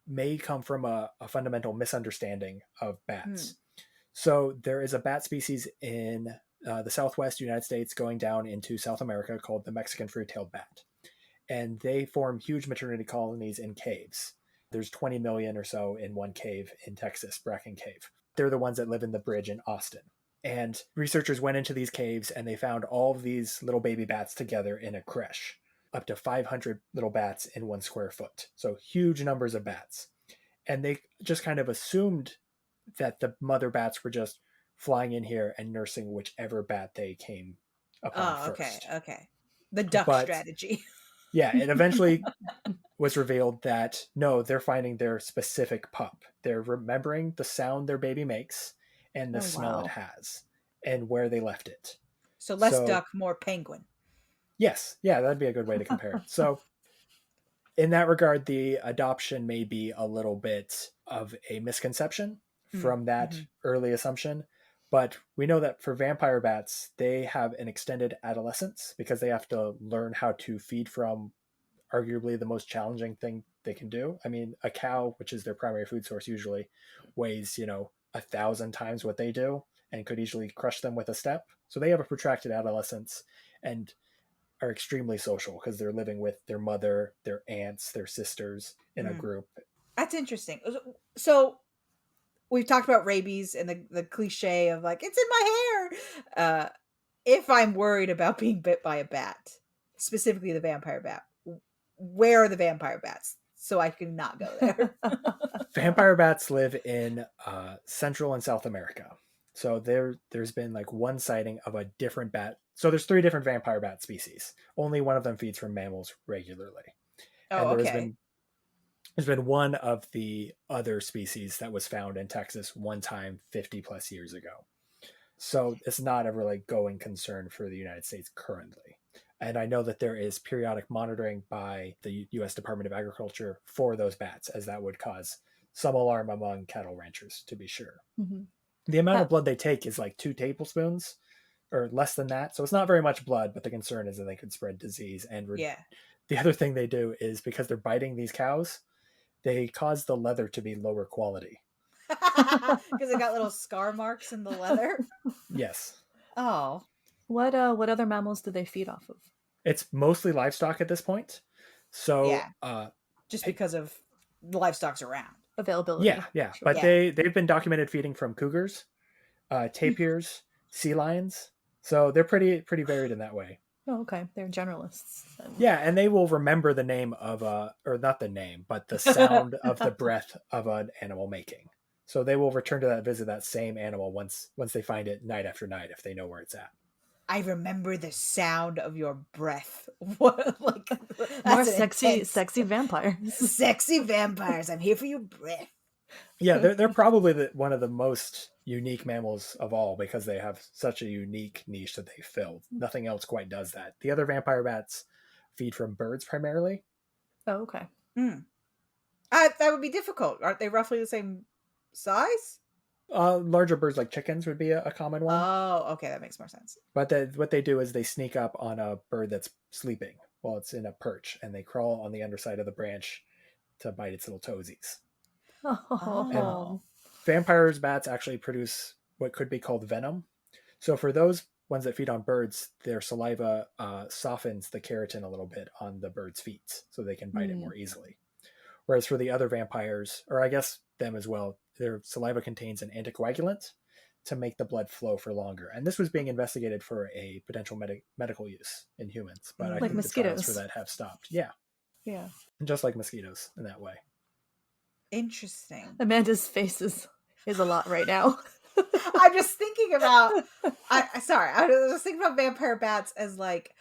may come from a fundamental misunderstanding of bats. So there is a bat species in the southwest United States going down into South America called the Mexican free-tailed bat. And they form huge maternity colonies in caves. There's 20 million or so in one cave in Texas, Bracken Cave. They're the ones that live in the bridge in Austin. And researchers went into these caves and they found all of these little baby bats together in a creche, up to 500 little bats in 1 square foot. So huge numbers of bats. And they just kind of assumed that the mother bats were just flying in here and nursing whichever bat they came upon first. Okay. The duck strategy. Yeah, it eventually was revealed that no, they're finding their specific pup. They're remembering the sound their baby makes and the smell it has and where they left it. So less duck, more penguin. Yes. Yeah, that'd be a good way to compare it. So in that regard, the adoption may be a little bit of a misconception from that early assumption. But we know that for vampire bats, they have an extended adolescence because they have to learn how to feed from arguably the most challenging thing they can do. I mean, a cow, which is their primary food source usually, weighs, 1,000 times what they do and could easily crush them with a step. So they have a protracted adolescence and are extremely social because they're living with their mother, their aunts, their sisters in a group. That's interesting. So we've talked about rabies and the cliche of like, it's in my hair. If I'm worried about being bit by a bat, specifically the vampire bat, where are the vampire bats? So I can not go there. Vampire bats live in Central and South America. So there's been like one sighting of a different bat. So there's 3 different vampire bat species. Only one of them feeds from mammals regularly. Oh, and okay. There's been one of the other species that was found in Texas one time 50 plus years ago. So it's not a really going concern for the United States currently. And I know that there is periodic monitoring by the U.S. Department of Agriculture for those bats, as that would cause some alarm among cattle ranchers, to be sure. Mm-hmm. The amount of blood they take is like 2 tablespoons or less than that. So it's not very much blood, but the concern is that they could spread disease. And the other thing they do is because they're biting these cows, they cause the leather to be lower quality. Because it got little scar marks in the leather? Yes. Oh. What other mammals do they feed off of? It's mostly livestock at this point. So just because of the livestock's around. Availability. Yeah. Sure. But they've been documented feeding from cougars, tapirs, sea lions. So they're pretty varied in that way. Oh, okay. They're generalists. Then. Yeah, and they will remember the name of or not the name, but the sound of the breath of an animal making. So they will return to visit that same animal once they find it night after night if they know where it's at. I remember the sound of your breath. What, like more sexy vampires. Sexy vampires. I'm here for your breath. Yeah, they're probably one of the most unique mammals of all because they have such a unique niche that they fill. Nothing else quite does that. The other vampire bats feed from birds primarily. Oh, okay. That would be difficult. Aren't they roughly the same size? Larger birds like chickens would be a common one. Oh, okay, that makes more sense. But what they do is they sneak up on a bird that's sleeping while it's in a perch, and they crawl on the underside of the branch to bite its little toesies. And vampires bats actually produce what could be called venom. So for those ones that feed on birds, their saliva softens the keratin a little bit on the bird's feet so they can bite it more easily. Whereas for the other vampires, or I guess them as well, their saliva contains an anticoagulant to make the blood flow for longer. And this was being investigated for a potential medical use in humans. But I think mosquitoes. The trials for that have stopped. Yeah. Yeah. Just like mosquitoes in that way. Interesting. Amanda's face is a lot right now. I'm just thinking about I was just thinking about vampire bats as like,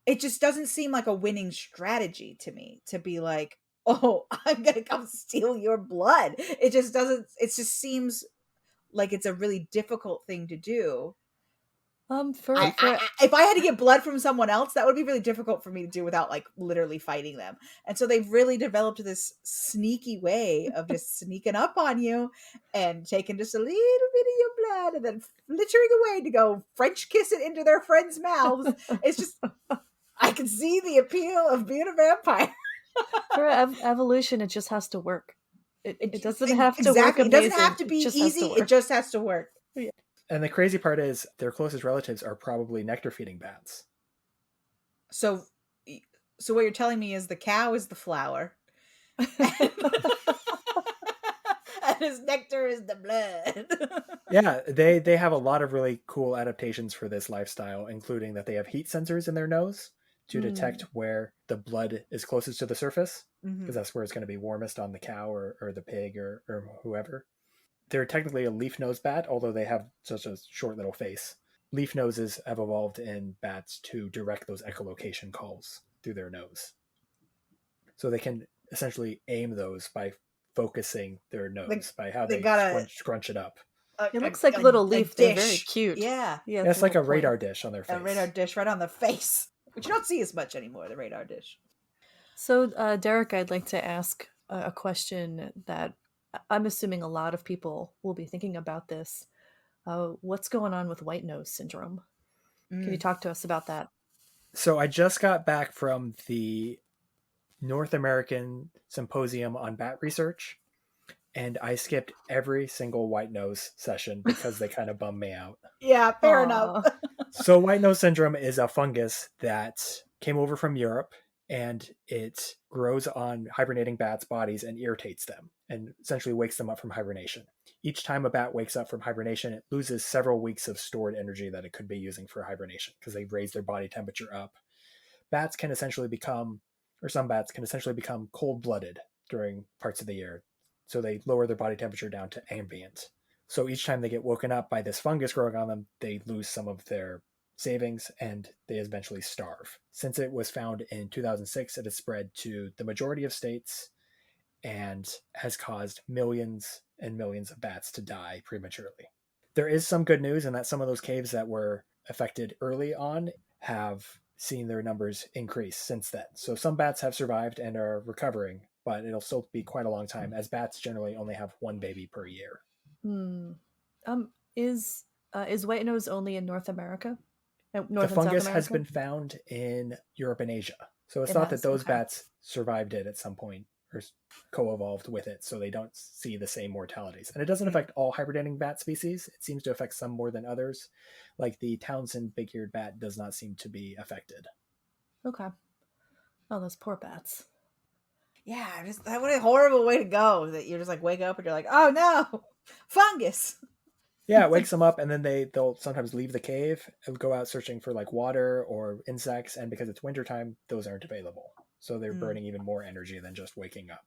it just doesn't seem like a winning strategy to me to be like, oh, I'm gonna come steal your blood. It just seems like it's a really difficult thing to do. If I had to get blood from someone else, that would be really difficult for me to do without like literally fighting them. And so they've really developed this sneaky way of just sneaking up on you and taking just a little bit of your blood and then flittering away to go French kiss it into their friends' mouths. It's just, I can see the appeal of being a vampire. For evolution, it just has to work. It doesn't have to work amazing. It doesn't have to be easy. It just has to work. Yeah. And the crazy part is their closest relatives are probably nectar feeding bats. So what you're telling me is the cow is the flower. And His nectar is the blood. Yeah, they have a lot of really cool adaptations for this lifestyle, including that they have heat sensors in their nose to detect where the blood is closest to the surface, because that's where it's going to be warmest on the cow or the pig or whoever. They're technically a leaf nose bat, although they have such a short little face. Leaf noses have evolved in bats to direct those echolocation calls through their nose. So they can essentially aim those by focusing their nose, by how they scrunch it up. It looks like little leaf. They're very cute. Yeah. Yeah, it's like a radar dish on their face. A radar dish right on the face, which you don't see as much anymore, the radar dish. So, Derek, I'd like to ask a question that I'm assuming a lot of people will be thinking about this. What's going on with white nose syndrome? Can you talk to us about that? So I just got back from the North American Symposium on Bat Research, and I skipped every single white nose session because they kind of bummed me out. Yeah, fair enough. So white nose syndrome is a fungus that came over from Europe, and it grows on hibernating bats' bodies and irritates them and essentially wakes them up from hibernation. Each time a bat wakes up from hibernation, it loses several weeks of stored energy that it could be using for hibernation because they raise their body temperature up. Bats can essentially become, or some bats can essentially become cold-blooded during parts of the year. So they lower their body temperature down to ambient. So each time they get woken up by this fungus growing on them, they lose some of their savings and they eventually starve. Since it was found in 2006, it has spread to the majority of states and has caused millions and millions of bats to die prematurely. There is some good news in that some of those caves that were affected early on have seen their numbers increase since then. So some bats have survived and are recovering, but it'll still be quite a long time as bats generally only have one baby per year. Is white nose only in North America? The fungus has been found in Europe and Asia. So it's thought that those bats survived it at some point or co-evolved with it, so they don't see the same mortalities. And it doesn't affect all hibernating bat species. It seems to affect some more than others. Like the Townsend big-eared bat does not seem to be affected. Okay. Oh, those poor bats. Yeah, that what a horrible way to go. That you're just like wake up and you're like, oh no, fungus. Yeah, it wakes them up, and then they'll sometimes leave the cave and go out searching for like water or insects, and because it's wintertime, those aren't available. So they're burning even more energy than just waking up.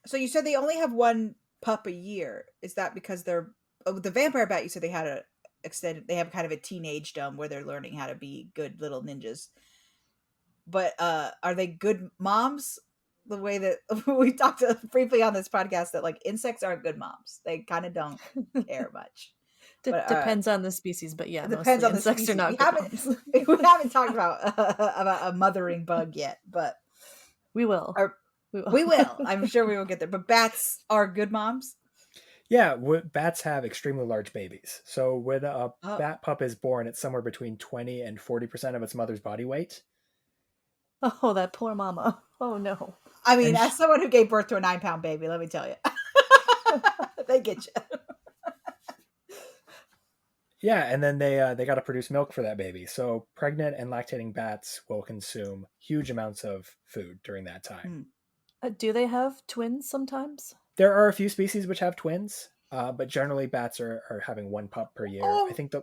So you said they only have one pup a year. Is that because they're the vampire bat? You said they had they have kind of a teenagedom where they're learning how to be good little ninjas. But are they good moms? The way that we talked briefly on this podcast that like insects aren't good moms. They kind of don't care much. Depends on the species, but yeah, it depends on the insects species. Are not good moms. We haven't talked about a mothering bug yet, but we will. We will. I'm sure we will get there. But bats are good moms. Yeah, bats have extremely large babies. So when a bat pup is born, it's somewhere between 20 and 40% of its mother's body weight. Oh, that poor mama. Oh no. I mean, as someone who gave birth to a 9-pound baby, let me tell you, they get you. Yeah, and then they got to produce milk for that baby. So pregnant and lactating bats will consume huge amounts of food during that time. Do they have twins sometimes? There are a few species which have twins, but generally bats are having one pup per year. Oh, I think the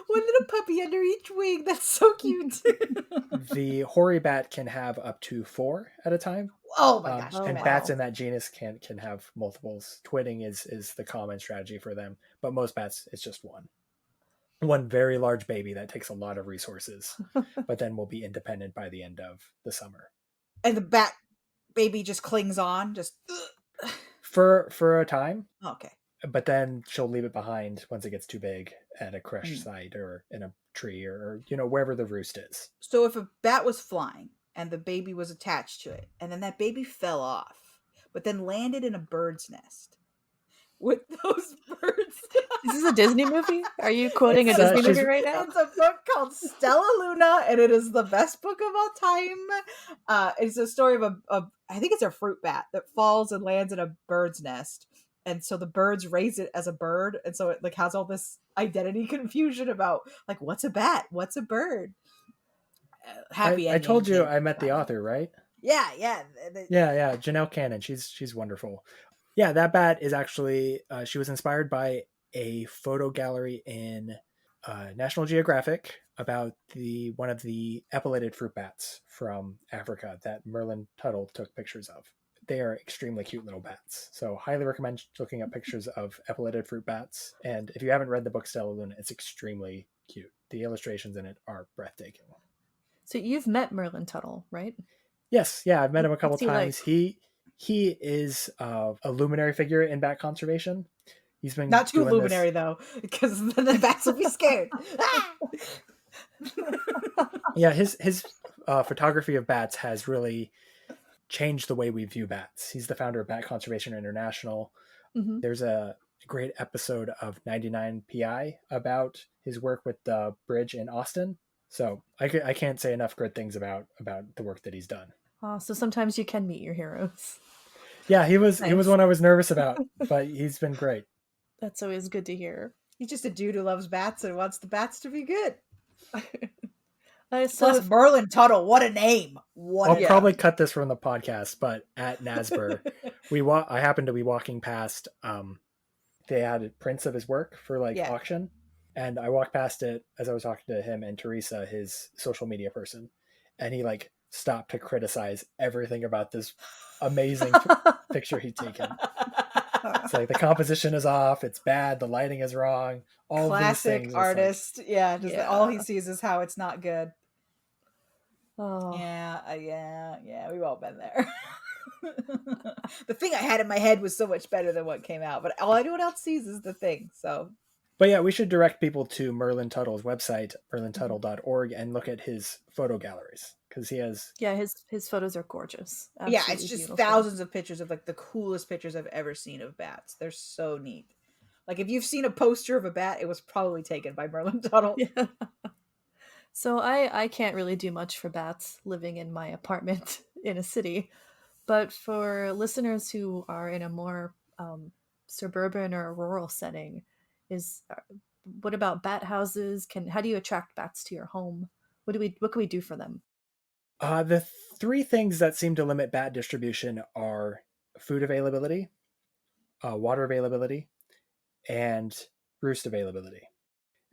one little puppy under each wing. That's so cute. The hoary bat can have up to 4 at a time. Oh my gosh! And bats in that genus can have multiples. Twinning is the common strategy for them, but most bats it's just one very large baby that takes a lot of resources, but then will be independent by the end of the summer. And the bat baby just clings on, just for a time. Okay. But then she'll leave it behind once it gets too big at a crush site or in a tree or wherever the roost is. So if a bat was flying and the baby was attached to it, and then that baby fell off, but then landed in a bird's nest, would those birds... Is this a Disney movie? Are you quoting a Disney movie right now? It's a book called Stella Luna, and it is the best book of all time. It's a story of I think it's a fruit bat that falls and lands in a bird's nest. And so the birds raise it as a bird. And so it like has all this identity confusion about like, what's a bat? What's a bird? Happy ending. I told you I met the author, right? Yeah. Yeah. Janelle Cannon. She's wonderful. Yeah, that bat is actually, she was inspired by a photo gallery in National Geographic about one of the epilepted fruit bats from Africa that Merlin Tuttle took pictures of. They are extremely cute little bats. So highly recommend looking up pictures of epilepted fruit bats. And if you haven't read the book Stella Luna, it's extremely cute. The illustrations in it are breathtaking. So you've met Merlin Tuttle, right? Yes, yeah, I've met him a couple What's he like? times. He is a luminary figure in bat conservation. He's been Not too doing luminary this. though, because then the bats will be scared. Yeah, his photography of bats has really changed the way we view bats. He's the founder of Bat Conservation International. Mm-hmm. There's a great episode of 99 PI about his work with the bridge in Austin. So I can't say enough good things about the work that he's done. Oh, so sometimes you can meet your heroes. Yeah, he was Nice. one I was nervous about, but he's been great. That's always good to hear. He's just a dude who loves bats and wants the bats to be good. So Plus, Merlin Tuttle, what a name! I'll probably cut this from the podcast, but at NASBR, I happened to be walking past. They had prints of his work for auction, and I walked past it as I was talking to him and Teresa, his social media person, and he stopped to criticize everything about this amazing picture he'd taken. It's like the composition is off, it's bad, the lighting is wrong. All classic these things, artist. All he sees is how it's not good. Oh. Yeah, we've all been there. The thing I had in my head was so much better than what came out, but all anyone else sees is the thing. So, but yeah, we should direct people to Merlin Tuttle's website, merlintuttle.org, and look at his photo galleries, because he has his photos are gorgeous. Absolutely it's just beautiful. Thousands of pictures of the coolest pictures I've ever seen of bats. They're so neat. If you've seen a poster of a bat, it was probably taken by Merlin Tuttle. Yeah. So I can't really do much for bats living in my apartment in a city, but for listeners who are in a more suburban or rural setting, what about bat houses? How do you attract bats to your home? What can we do for them? The three things that seem to limit bat distribution are food availability, water availability, and roost availability.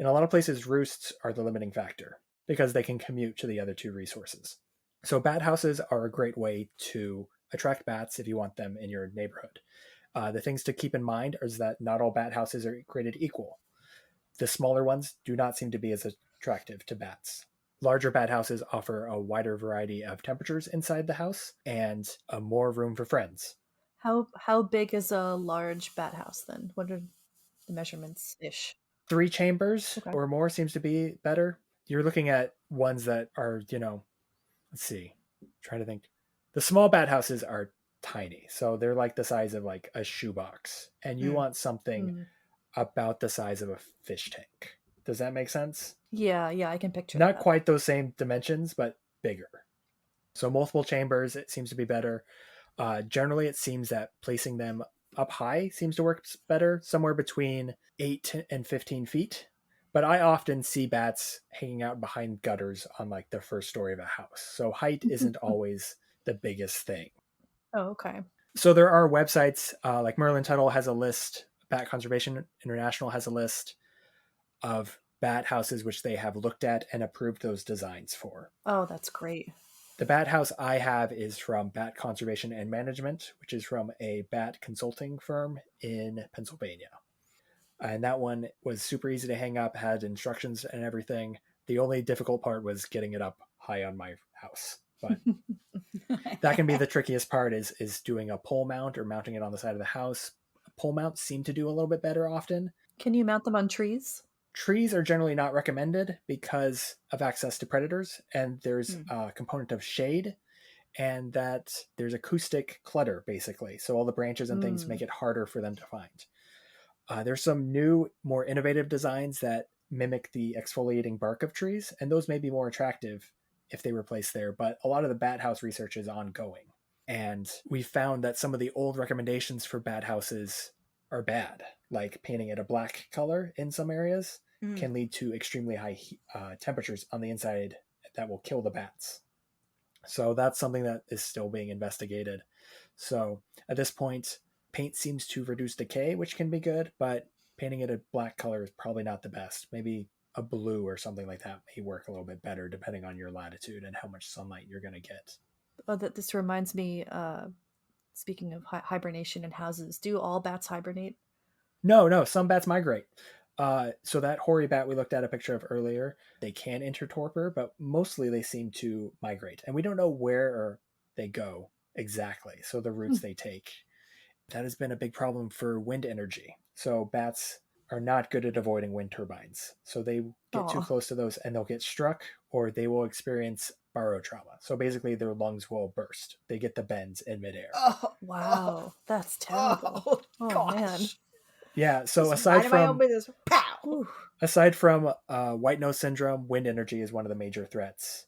In a lot of places, roosts are the limiting factor because they can commute to the other two resources. So bat houses are a great way to attract bats if you want them in your neighborhood. The things to keep in mind is that not all bat houses are created equal. The smaller ones do not seem to be as attractive to bats. Larger bat houses offer a wider variety of temperatures inside the house and more room for friends. How big is a large bat house then? What are the measurements ish? 3 chambers or more seems to be better. You're looking at ones that are, let's see, I'm trying to think. The small bat houses are tiny. So they're the size of a shoebox. And you want something about the size of a fish tank. Does that make sense? Yeah, I can picture Not quite those same dimensions, but bigger. So multiple chambers, it seems to be better. Generally, it seems that placing them up high seems to work better, somewhere between 8 and 15 feet. But I often see bats hanging out behind gutters on the first story of a house. So height isn't always the biggest thing. Oh, okay. So there are websites like Merlin Tuttle has a list, Bat Conservation International has a list of bat houses which they have looked at and approved those designs for. Oh, that's great. The bat house I have is from Bat Conservation and Management, which is from a bat consulting firm in Pennsylvania. And that one was super easy to hang up, had instructions and everything. The only difficult part was getting it up high on my house. But that can be the trickiest part is doing a pole mount or mounting it on the side of the house. Pole mounts seem to do a little bit better often. Can you mount them on trees? Trees are generally not recommended because of access to predators, and there's a component of shade, and that there's acoustic clutter, basically. So all the branches and things make it harder for them to find. There's some new, more innovative designs that mimic the exfoliating bark of trees, and those may be more attractive if they were placed there, but a lot of the bat house research is ongoing. And we found that some of the old recommendations for bat houses are bad, like painting it a black color in some areas can lead to extremely high temperatures on the inside that will kill the bats. So that's something that is still being investigated. So at this point, paint seems to reduce decay, which can be good, but painting it a black color is probably not the best. Maybe a blue or something like that may work a little bit better depending on your latitude and how much sunlight you're going to get. Oh, this reminds me, speaking of hibernation in houses, do all bats hibernate? No, some bats migrate. So that hoary bat we looked at a picture of earlier, they can enter torpor, but mostly they seem to migrate. And we don't know where they go exactly, so the routes they take. That has been a big problem for wind energy. So bats are not good at avoiding wind turbines. So they get too close to those and they'll get struck, or they will experience barotrauma. So basically their lungs will burst. They get the bends in midair. Oh, wow. That's terrible. Oh man. Yeah, so Just aside my own from business. Pow! aside from white nose syndrome, wind energy is one of the major threats.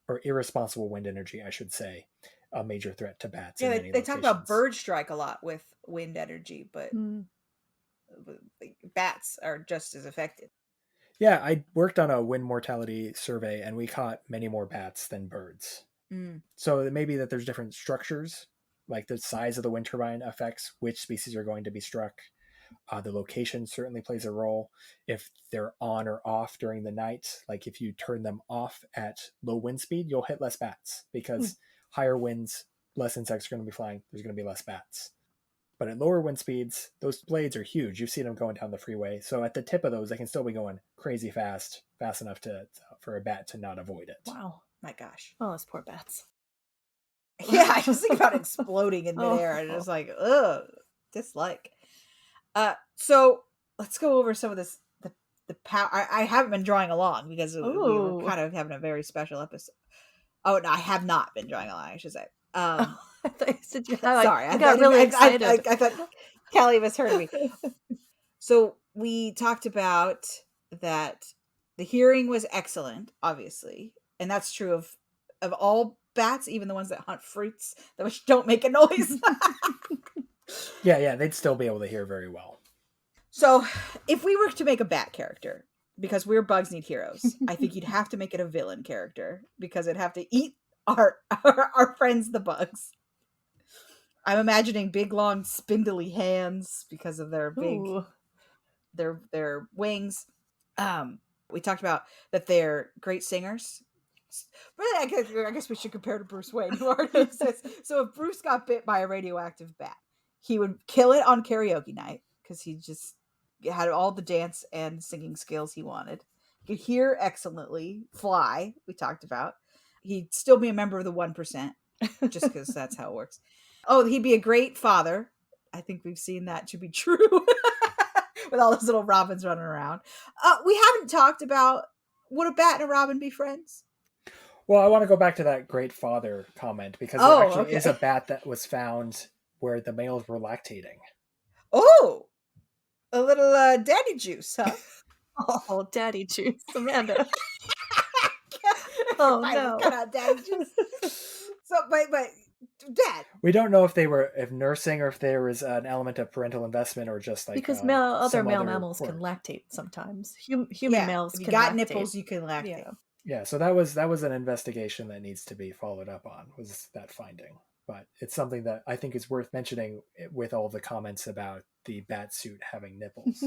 Or irresponsible wind energy, I should say, a major threat to bats. Yeah, they talk about bird strike a lot with wind energy, but bats are just as affected. Yeah, I worked on a wind mortality survey, and we caught many more bats than birds. So it may be that there's different structures, like the size of the wind turbine affects which species are going to be struck. The location certainly plays a role. If they're on or off during the night, like if you turn them off at low wind speed, you'll hit less bats because higher winds, less insects are going to be flying. There's going to be less bats. But at lower wind speeds, those blades are huge. You see them going down the freeway. So at the tip of those, they can still be going crazy fast enough for a bat to not avoid it. Wow. My gosh. Oh, those poor bats. Yeah, I just think about exploding in midair and just like, ugh, dislike. So let's go over some of this. The power. I haven't been drawing along because we were kind of having a very special episode. Oh no, I have not been drawing along. I should say. I thought you said you had, sorry, I got really excited. I thought Callie misheard me. So we talked about that the hearing was excellent, obviously, and that's true of all bats, even the ones that hunt fruits that don't make a noise. Yeah, they'd still be able to hear very well. So, if we were to make a bat character, because we're BugsNeedHeroes, I think you'd have to make it a villain character because it'd have to eat our friends the bugs. I'm imagining big, long, spindly hands because of their big their wings. We talked about that they're great singers. Really, I guess we should compare to Bruce Wayne, who already exists. So if Bruce got bit by a radioactive bat, he would kill it on karaoke night because he just had all the dance and singing skills he wanted. He could hear excellently, fly, we talked about. He'd still be a member of the 1%, just because that's how it works. Oh, he'd be a great father. I think we've seen that to be true. With all those little robins running around. We haven't talked about, would a bat and a robin be friends? Well, I want to go back to that great father comment because there actually is a bat that was found where the males were lactating. Oh, a little daddy juice, huh? Oh, daddy juice, Amanda. Oh no, cut out daddy juice. So, but Dad. We don't know if nursing or if there was an element of parental investment or just like because other male mammals can lactate sometimes. Human males if you can got lactate. nipples, you can lactate. Yeah, so that was an investigation that needs to be followed up on, was that finding. But it's something that I think is worth mentioning with all the comments about the bat suit having nipples.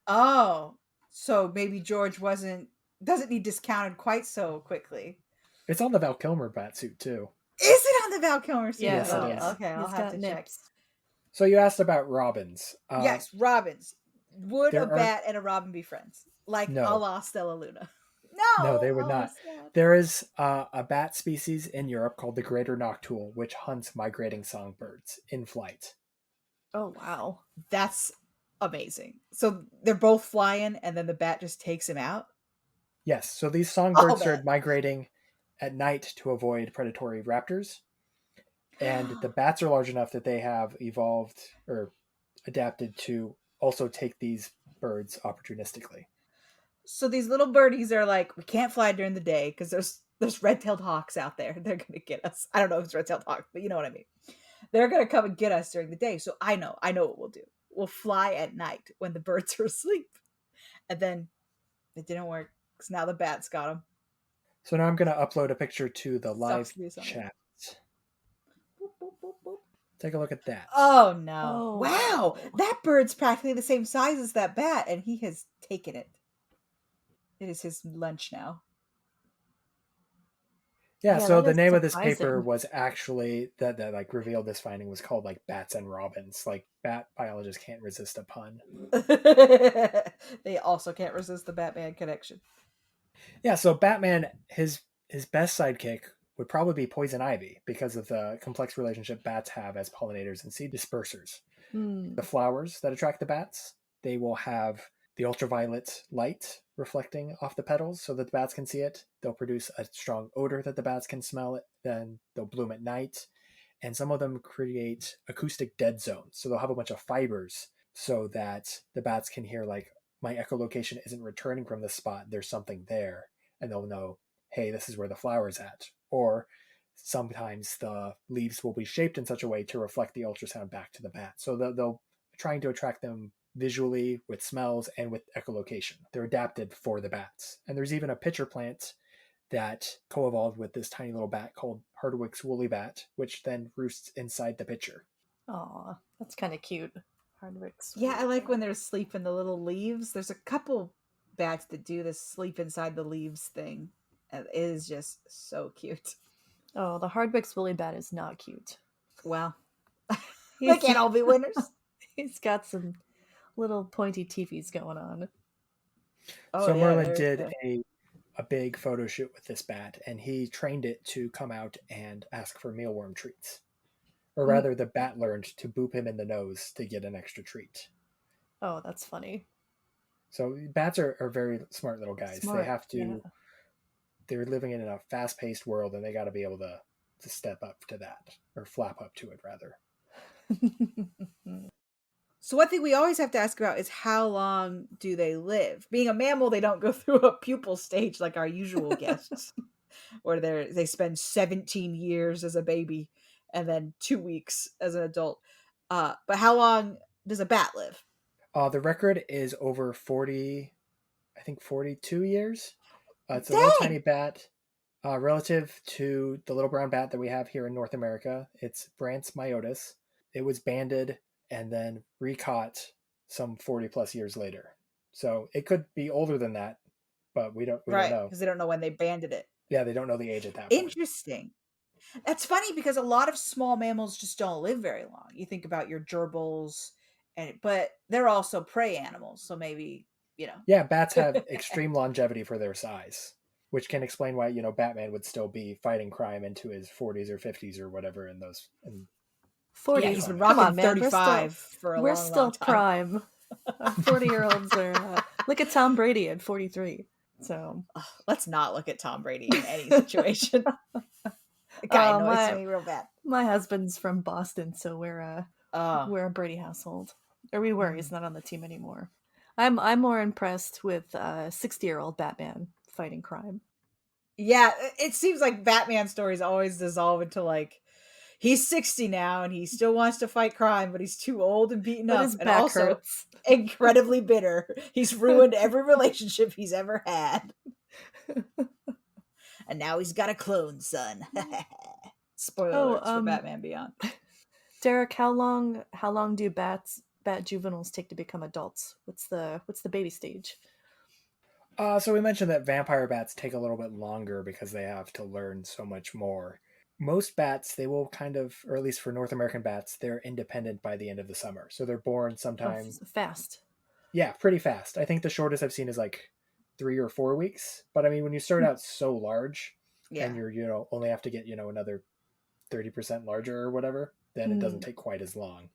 Oh, so maybe George doesn't need discounted quite so quickly. It's on the Val Kilmer bat suit too. Is it on the Val Kilmer suit? Yes, it is. Okay, I'll have to check. So you asked about robins. Yes, robins. Would a bat and a robin be friends? Like a la Stella Luna? No, they would not. There is a bat species in Europe called the greater noctule, which hunts migrating songbirds in flight. Oh, wow. That's amazing. So they're both flying, and then the bat just takes him out? Yes, so these songbirds started migrating at night to avoid predatory raptors. And the bats are large enough that they have evolved or adapted to also take these birds opportunistically. So these little birdies are like, we can't fly during the day because there's red-tailed hawks out there. They're going to get us. I don't know if it's red-tailed hawk, but you know what I mean. They're going to come and get us during the day. So I know what we'll do. We'll fly at night when the birds are asleep. And then it didn't work because now the bats got them. So now I'm going to upload a picture to the live chat Take a look at that. Oh no. Oh, Wow. wow. That bird's practically the same size as that bat, and he has taken it. It is his lunch now. Yeah, Yeah, so that the is name of this paper surprising. was actually that like revealed this finding was called like Bats and Robins. Like bat biologists can't resist a pun. They also can't resist the Batman connection. Yeah, so Batman, his best sidekick would probably be poison ivy because of the complex relationship bats have as pollinators and seed dispersers. Hmm. The flowers that attract the bats, they will have the ultraviolet light reflecting off the petals so that the bats can see it. They'll produce a strong odor that the bats can smell it. Then they'll bloom at night. And some of them create acoustic dead zones. So they'll have a bunch of fibers so that the bats can hear, like, my echolocation isn't returning from this spot. There's something there. And they'll know, hey, this is where the flower's at. Or sometimes the leaves will be shaped in such a way to reflect the ultrasound back to the bat. So they'll trying to attract them visually with smells and with echolocation. They're adapted for the bats. And there's even a pitcher plant that co-evolved with this tiny little bat called Hardwick's woolly bat, which then roosts inside the pitcher. Aw, that's kind of cute. Hardwick's. Yeah, I like when they're asleep in the little leaves. There's a couple bats that do this sleep inside the leaves thing. And it is just so cute. Oh, the Hardwick's woolly bat is not cute. Well, they can't all be winners. He's got some little pointy teepees going on. Oh, So yeah, Merlin there's did the- a big photo shoot with this bat, and he trained it to come out and ask for mealworm treats. Or rather, the bat learned to boop him in the nose to get an extra treat. Oh, that's funny. So bats are very smart little guys. Smart, They have to. yeah. They're living in a fast-paced world, and they got to be able to step up to that, or flap up to it, rather. So one thing we always have to ask about is how long do they live? Being a mammal, they don't go through a pupal stage like our usual guests, where they spend 17 years as a baby and then 2 weeks as an adult. But how long does a bat live? The record is over 40, I think 42 years. It's a Dang! little tiny bat. Relative to the little brown bat that we have here in North America, it's Brandt's myotis. It was banded and then recaught some 40 plus years later. So it could be older than that, but we don't know. Because they don't know when they banded it. Yeah, they don't know the age at that point. Interesting. That's funny because a lot of small mammals just don't live very long. You think about your gerbils, but they're also prey animals, so maybe, Yeah, bats have extreme longevity for their size, which can explain why, Batman would still be fighting crime into his 40s or 50s or whatever in those. 40. Yeah, he's been Come rocking on, man. 35 for a We're long, still long time. prime. 40-year-olds are. Look at Tom Brady at 43. So let's not look at Tom Brady in any situation. The guy annoys me real bad. My husband's from Boston, so we're a Brady household. Or we were. He's not on the team anymore. I'm more impressed with 60-year-old Batman fighting crime. Yeah, it seems like Batman stories always dissolve into like he's 60 now and he still wants to fight crime, but he's too old and beaten up, His and back also hurts. Incredibly bitter. He's ruined every relationship he's ever had, and now he's got a clone son. Spoiler alerts for Batman Beyond. Derek, how long do bat juveniles take to become adults? What's the baby stage? So we mentioned that vampire bats take a little bit longer because they have to learn so much more. Most bats, they will kind of, or at least for North American bats, they're independent by the end of the summer. So they're born sometime. Fast. Yeah, pretty fast. I think the shortest I've seen is like 3 or 4 weeks. But I mean, when you start out so large and you're, only have to get, another 30% larger or whatever, then it doesn't take quite as long.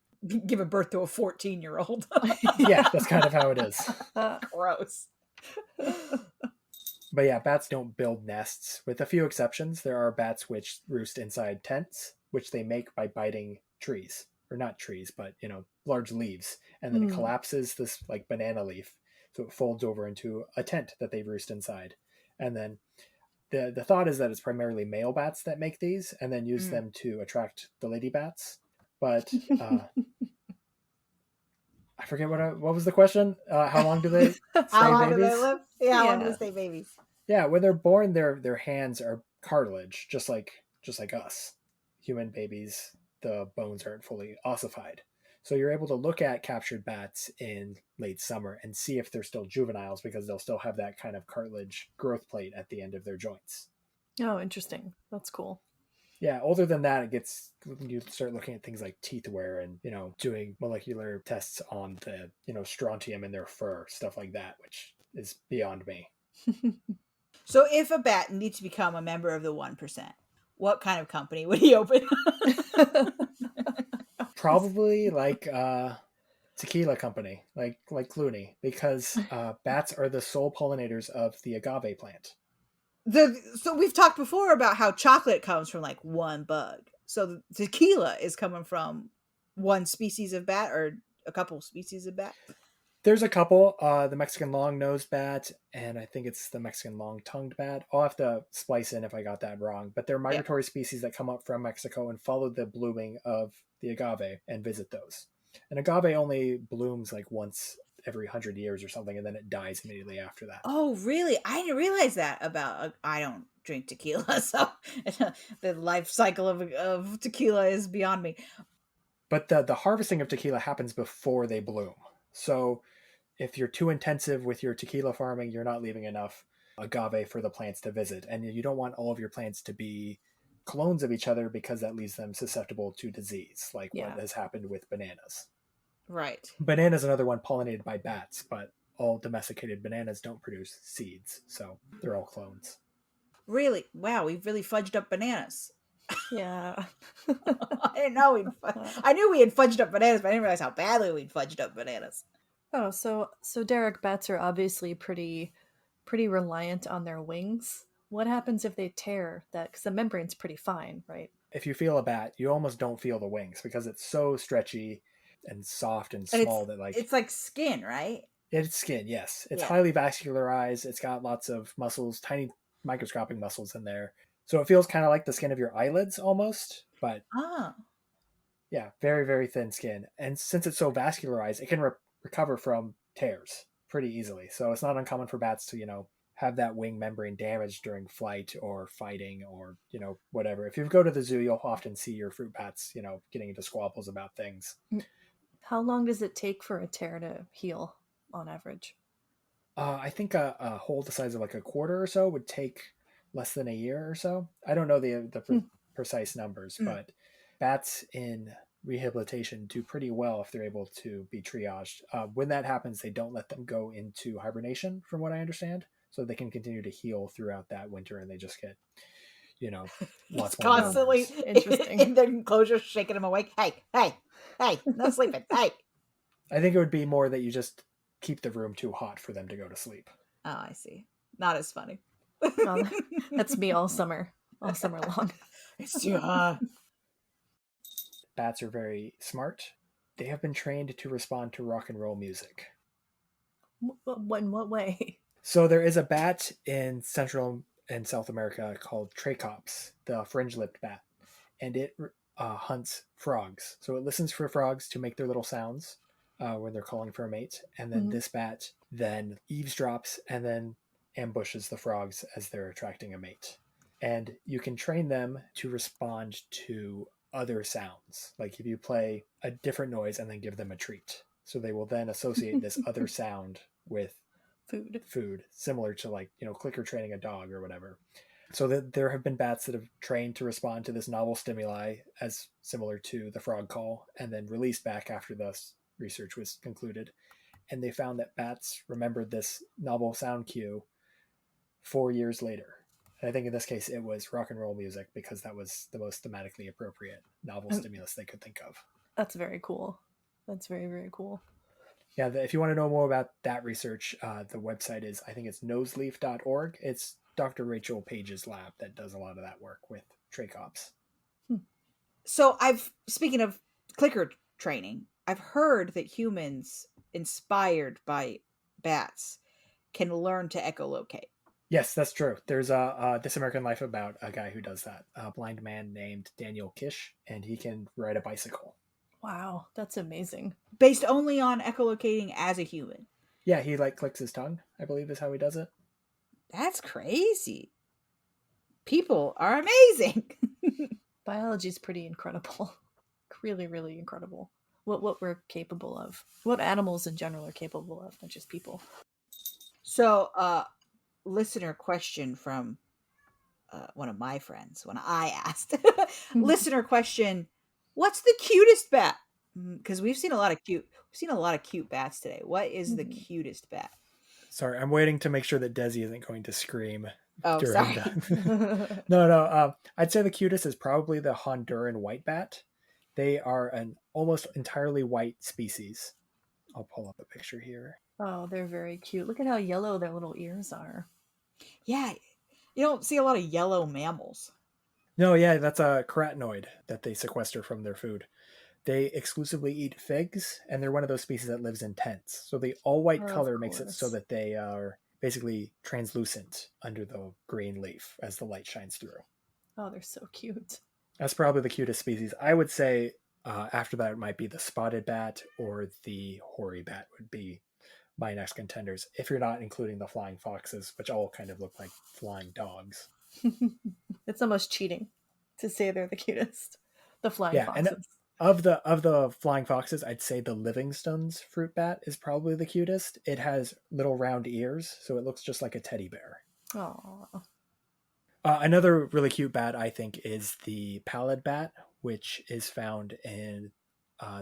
Give birth to a 14-year-old. Yeah, that's kind of how it is. Gross. But yeah, bats don't build nests. With a few exceptions, there are bats which roost inside tents, which they make by biting trees. Or not trees, but, large leaves. And then it collapses this, like, banana leaf. So it folds over into a tent that they roost inside. And then the thought is that it's primarily male bats that make these and then use them to attract the lady bats. But I forget what was the question. How long do they stay How long babies? do they live? Yeah, how long do they stay babies? Yeah, when they're born, their hands are cartilage, just like us. Human babies the bones aren't fully ossified. So you're able to look at captured bats in late summer and see if they're still juveniles, because they'll still have that kind of cartilage growth plate at the end of their joints. Oh, interesting. That's cool. Yeah, older than that, you start looking at things like teeth wear and, doing molecular tests on the, strontium in their fur, stuff like that, which is beyond me. So if a bat needs to become a member of the 1%, what kind of company would he open? Probably like tequila company, like Clooney, because bats are the sole pollinators of the agave plant. So we've talked before about how chocolate comes from like one bug. So the tequila is coming from one species of bat or a couple species of bat. There's a couple, the Mexican long-nosed bat, and I think it's the Mexican long-tongued bat. I'll have to splice in if I got that wrong. But they're migratory species that come up from Mexico and follow the blooming of the agave and visit those. And agave only blooms like once every 100 years or something, and then it dies immediately after that. Oh, really? I didn't realize that about... I don't drink tequila, so the life cycle of tequila is beyond me. But the harvesting of tequila happens before they bloom. So if you're too intensive with your tequila farming, you're not leaving enough agave for the plants to visit. And you don't want all of your plants to be clones of each other, because that leaves them susceptible to disease, like what has happened with bananas. Right. Banana's another one pollinated by bats, but all domesticated bananas don't produce seeds, so they're all clones. Really? Wow, we've really fudged up bananas. Yeah. I didn't know I knew we had fudged up bananas, but I didn't realize how badly we'd fudged up bananas. Oh, so Derek, bats are obviously pretty reliant on their wings. What happens if they tear that? Because the membrane's pretty fine, right? If you feel a bat, you almost don't feel the wings, because it's so stretchy and soft and small that it's like skin, right? It's skin, yes. It's highly vascularized. It's got lots of muscles, tiny microscopic muscles in there. So it feels kind of like the skin of your eyelids almost, but yeah, very, very thin skin. And since it's so vascularized, it can recover from tears pretty easily. So it's not uncommon for bats to, have that wing membrane damaged during flight or fighting or, whatever. If you go to the zoo, you'll often see your fruit bats, getting into squabbles about things. How long does it take for a tear to heal on average? I think a hole the size of like a quarter or so would take less than a year or so. I don't know the precise numbers, but bats in rehabilitation do pretty well if they're able to be triaged. When that happens, they don't let them go into hibernation, from what I understand, so they can continue to heal throughout that winter, and they just get, lots more constantly interesting in their enclosure, shaking them awake. Hey, no sleeping. Hey. I think it would be more that you just keep the room too hot for them to go to sleep. Oh, I see. Not as funny. Oh, that's me all summer long. It's too hot. Bats are very smart. They have been trained to respond to rock and roll music. In what way? So there is a bat in Central and South America called Tricops, the fringe-lipped bat, and it hunts frogs. So it listens for frogs to make their little sounds when they're calling for a mate, and then this bat then eavesdrops and then ambushes the frogs as they're attracting a mate. And you can train them to respond to other sounds. Like if you play a different noise and then give them a treat. So they will then associate this other sound with food, similar to like, clicker training a dog or whatever. So that there have been bats that have trained to respond to this novel stimuli as similar to the frog call, and then released back after the research was concluded. And they found that bats remembered this novel sound cue 4 years later. And I think in this case it was rock and roll music, because that was the most thematically appropriate novel stimulus they could think of. That's very cool. That's very, very cool. Yeah, if you want to know more about that research, the website is, I think it's noseleaf.org. It's Dr. Rachel Page's lab that does a lot of that work with Tricops. So speaking of clicker training, I've heard that humans inspired by bats can learn to echolocate. Yes, that's true. There's a This American Life about a guy who does that, a blind man named Daniel Kish, and he can ride a bicycle. Wow, that's amazing. Based only on echolocating as a human. Yeah, he clicks his tongue, I believe is how he does it. That's crazy. People are amazing. Biology's pretty incredible. really, really incredible. What we're capable of. What animals in general are capable of, not just people. So, listener question from one of my friends when I asked. Listener question: what's the cutest bat? Because we've seen a lot of cute bats today. What is the cutest bat? Sorry, I'm waiting to make sure that Desi isn't going to scream Oh, during sorry. the. No. I'd say the cutest is probably the Honduran white bat. They are an almost entirely white species. I'll pull up a picture here. Oh, they're very cute. Look at how yellow their little ears are. Yeah, you don't see a lot of yellow mammals. No, yeah, that's a carotenoid that they sequester from their food. They exclusively eat figs, and they're one of those species that lives in tents. So the all-white color makes it so that they are basically translucent under the green leaf as the light shines through. Oh, they're so cute. That's probably the cutest species. I would say after that it might be the spotted bat or the hoary bat would be my next contenders, if you're not including the flying foxes, which all kind of look like flying dogs. It's almost cheating to say they're the cutest. The flying foxes. And of the flying foxes, I'd say the Livingstone's fruit bat is probably the cutest. It has little round ears, so it looks just like a teddy bear. Aww. Another really cute bat, I think, is the pallid bat, which is found in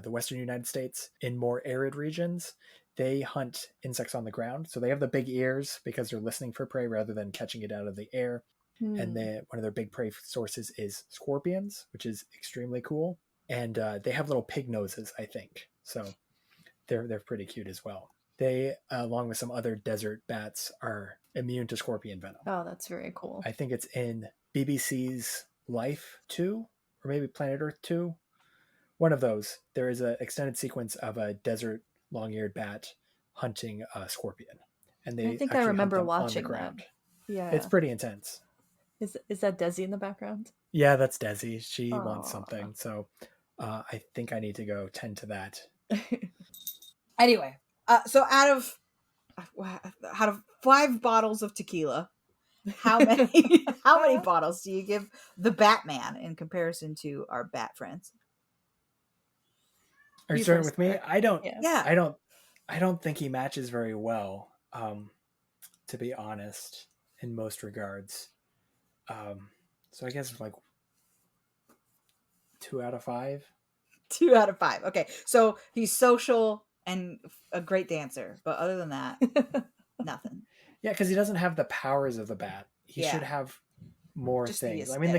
the western United States in more arid regions. They hunt insects on the ground, so they have the big ears because they're listening for prey rather than catching it out of the air. And then one of their big prey sources is scorpions, which is extremely cool. And they have little pig noses, I think. So they're pretty cute as well. They, along with some other desert bats, are immune to scorpion venom. Oh, that's very cool. I think it's in BBC's Life 2, or maybe Planet Earth 2. One of those. There is an extended sequence of a desert long-eared bat hunting a scorpion. And they I think I remember watching on the ground. That. Yeah. It's pretty intense. Is that Desi in the background? Yeah, that's Desi. She wants something. So I think I need to go tend to that. Anyway, so out of 5 bottles of tequila, how many bottles do you give the Batman in comparison to our bat friends? Are you starting with me? I don't. Yeah. I don't think he matches very well. To be honest, in most regards. So I guess it's like 2 out of 5. 2 out of 5. Okay, so he's social and a great dancer, but other than that, nothing. Yeah, because he doesn't have the powers of the bat. He should have more just things. I mean,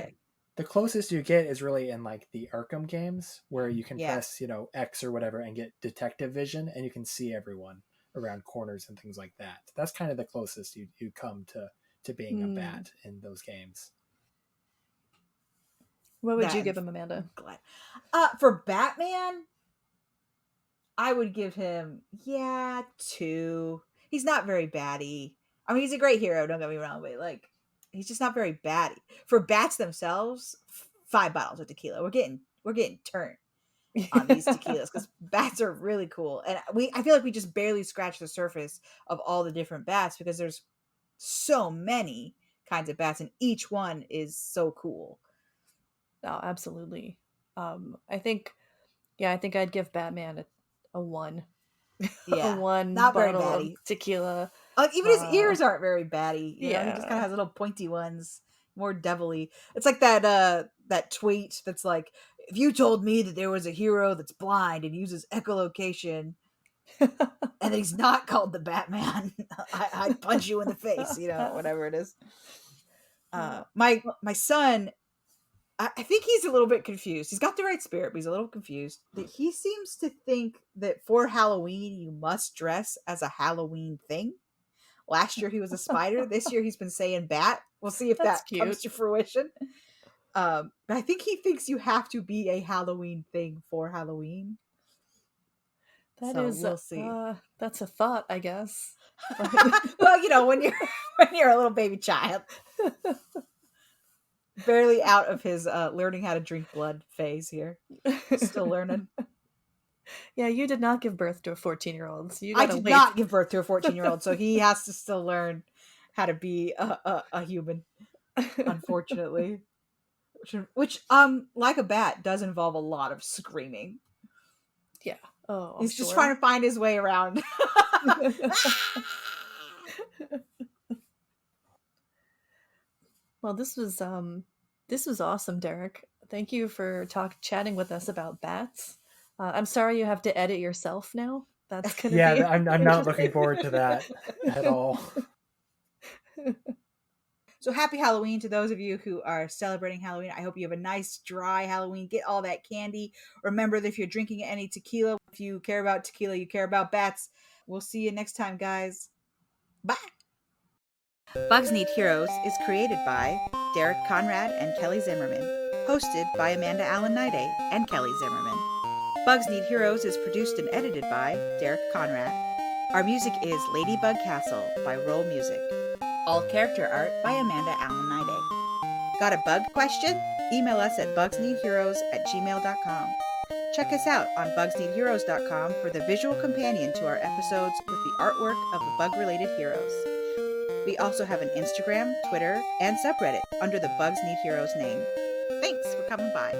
the closest you get is really in like the Arkham games, where you can press, X or whatever and get detective vision, and you can see everyone around corners and things like that. That's kind of the closest you come to being a bat in those games. What would you give him, Amanda? Glad. For Batman, I would give him 2. He's not very batty. I mean, he's a great hero, don't get me wrong, but like he's just not very batty. For bats themselves, 5 bottles of tequila. We're getting turned on these tequilas because bats are really cool, and I feel like we just barely scratched the surface of all the different bats because there's so many kinds of bats, and each one is so cool. Oh, absolutely. I think I'd give Batman a 1. Yeah, a 1 not bottle very batty. Of tequila. Even his ears aren't very batty. You know, he just kind of has little pointy ones, more devilly. It's like that tweet that's like, if you told me that there was a hero that's blind and uses echolocation and he's not called the Batman, I'd punch you in the face, whatever it is. My son, I think he's a little bit confused. He's got the right spirit, but he's a little confused. He seems to think that for Halloween, you must dress as a Halloween thing. Last year, he was a spider. This year, he's been saying bat. We'll see if that comes to fruition. But I think he thinks you have to be a Halloween thing for Halloween. We'll see. That's a thought, I guess. Well, when you're a little baby child. Barely out of his learning how to drink blood phase here. Still learning. Yeah, you did not give birth to a 14-year-old. So I did not give birth to a 14-year-old, so he has to still learn how to be a human, unfortunately. Which, like a bat, does involve a lot of screaming. Yeah. Oh, he's just trying to find his way around. Well, this was awesome, Derek. Thank you for chatting with us about bats. I'm sorry you have to edit yourself now. That's gonna be I'm not looking forward to that at all. So happy Halloween to those of you who are celebrating Halloween. I hope you have a nice, dry Halloween. Get all that candy. Remember that if you're drinking any tequila, if you care about tequila, you care about bats. We'll see you next time, guys. Bye. Bugs Need Heroes is created by Derek Conrad and Kelly Zimmerman. Hosted by Amanda Niday and Kelly Zimmerman. Bugs Need Heroes is produced and edited by Derek Conrad. Our music is Ladybug Castle by Rolemusic. All character art by Amanda Niday. Got a bug question? Email us at bugsneedheroes@gmail.com. Check us out on bugsneedheroes.com for the visual companion to our episodes with the artwork of the bug-related heroes. We also have an Instagram, Twitter, and subreddit under the Bugs Need Heroes name. Thanks for coming by.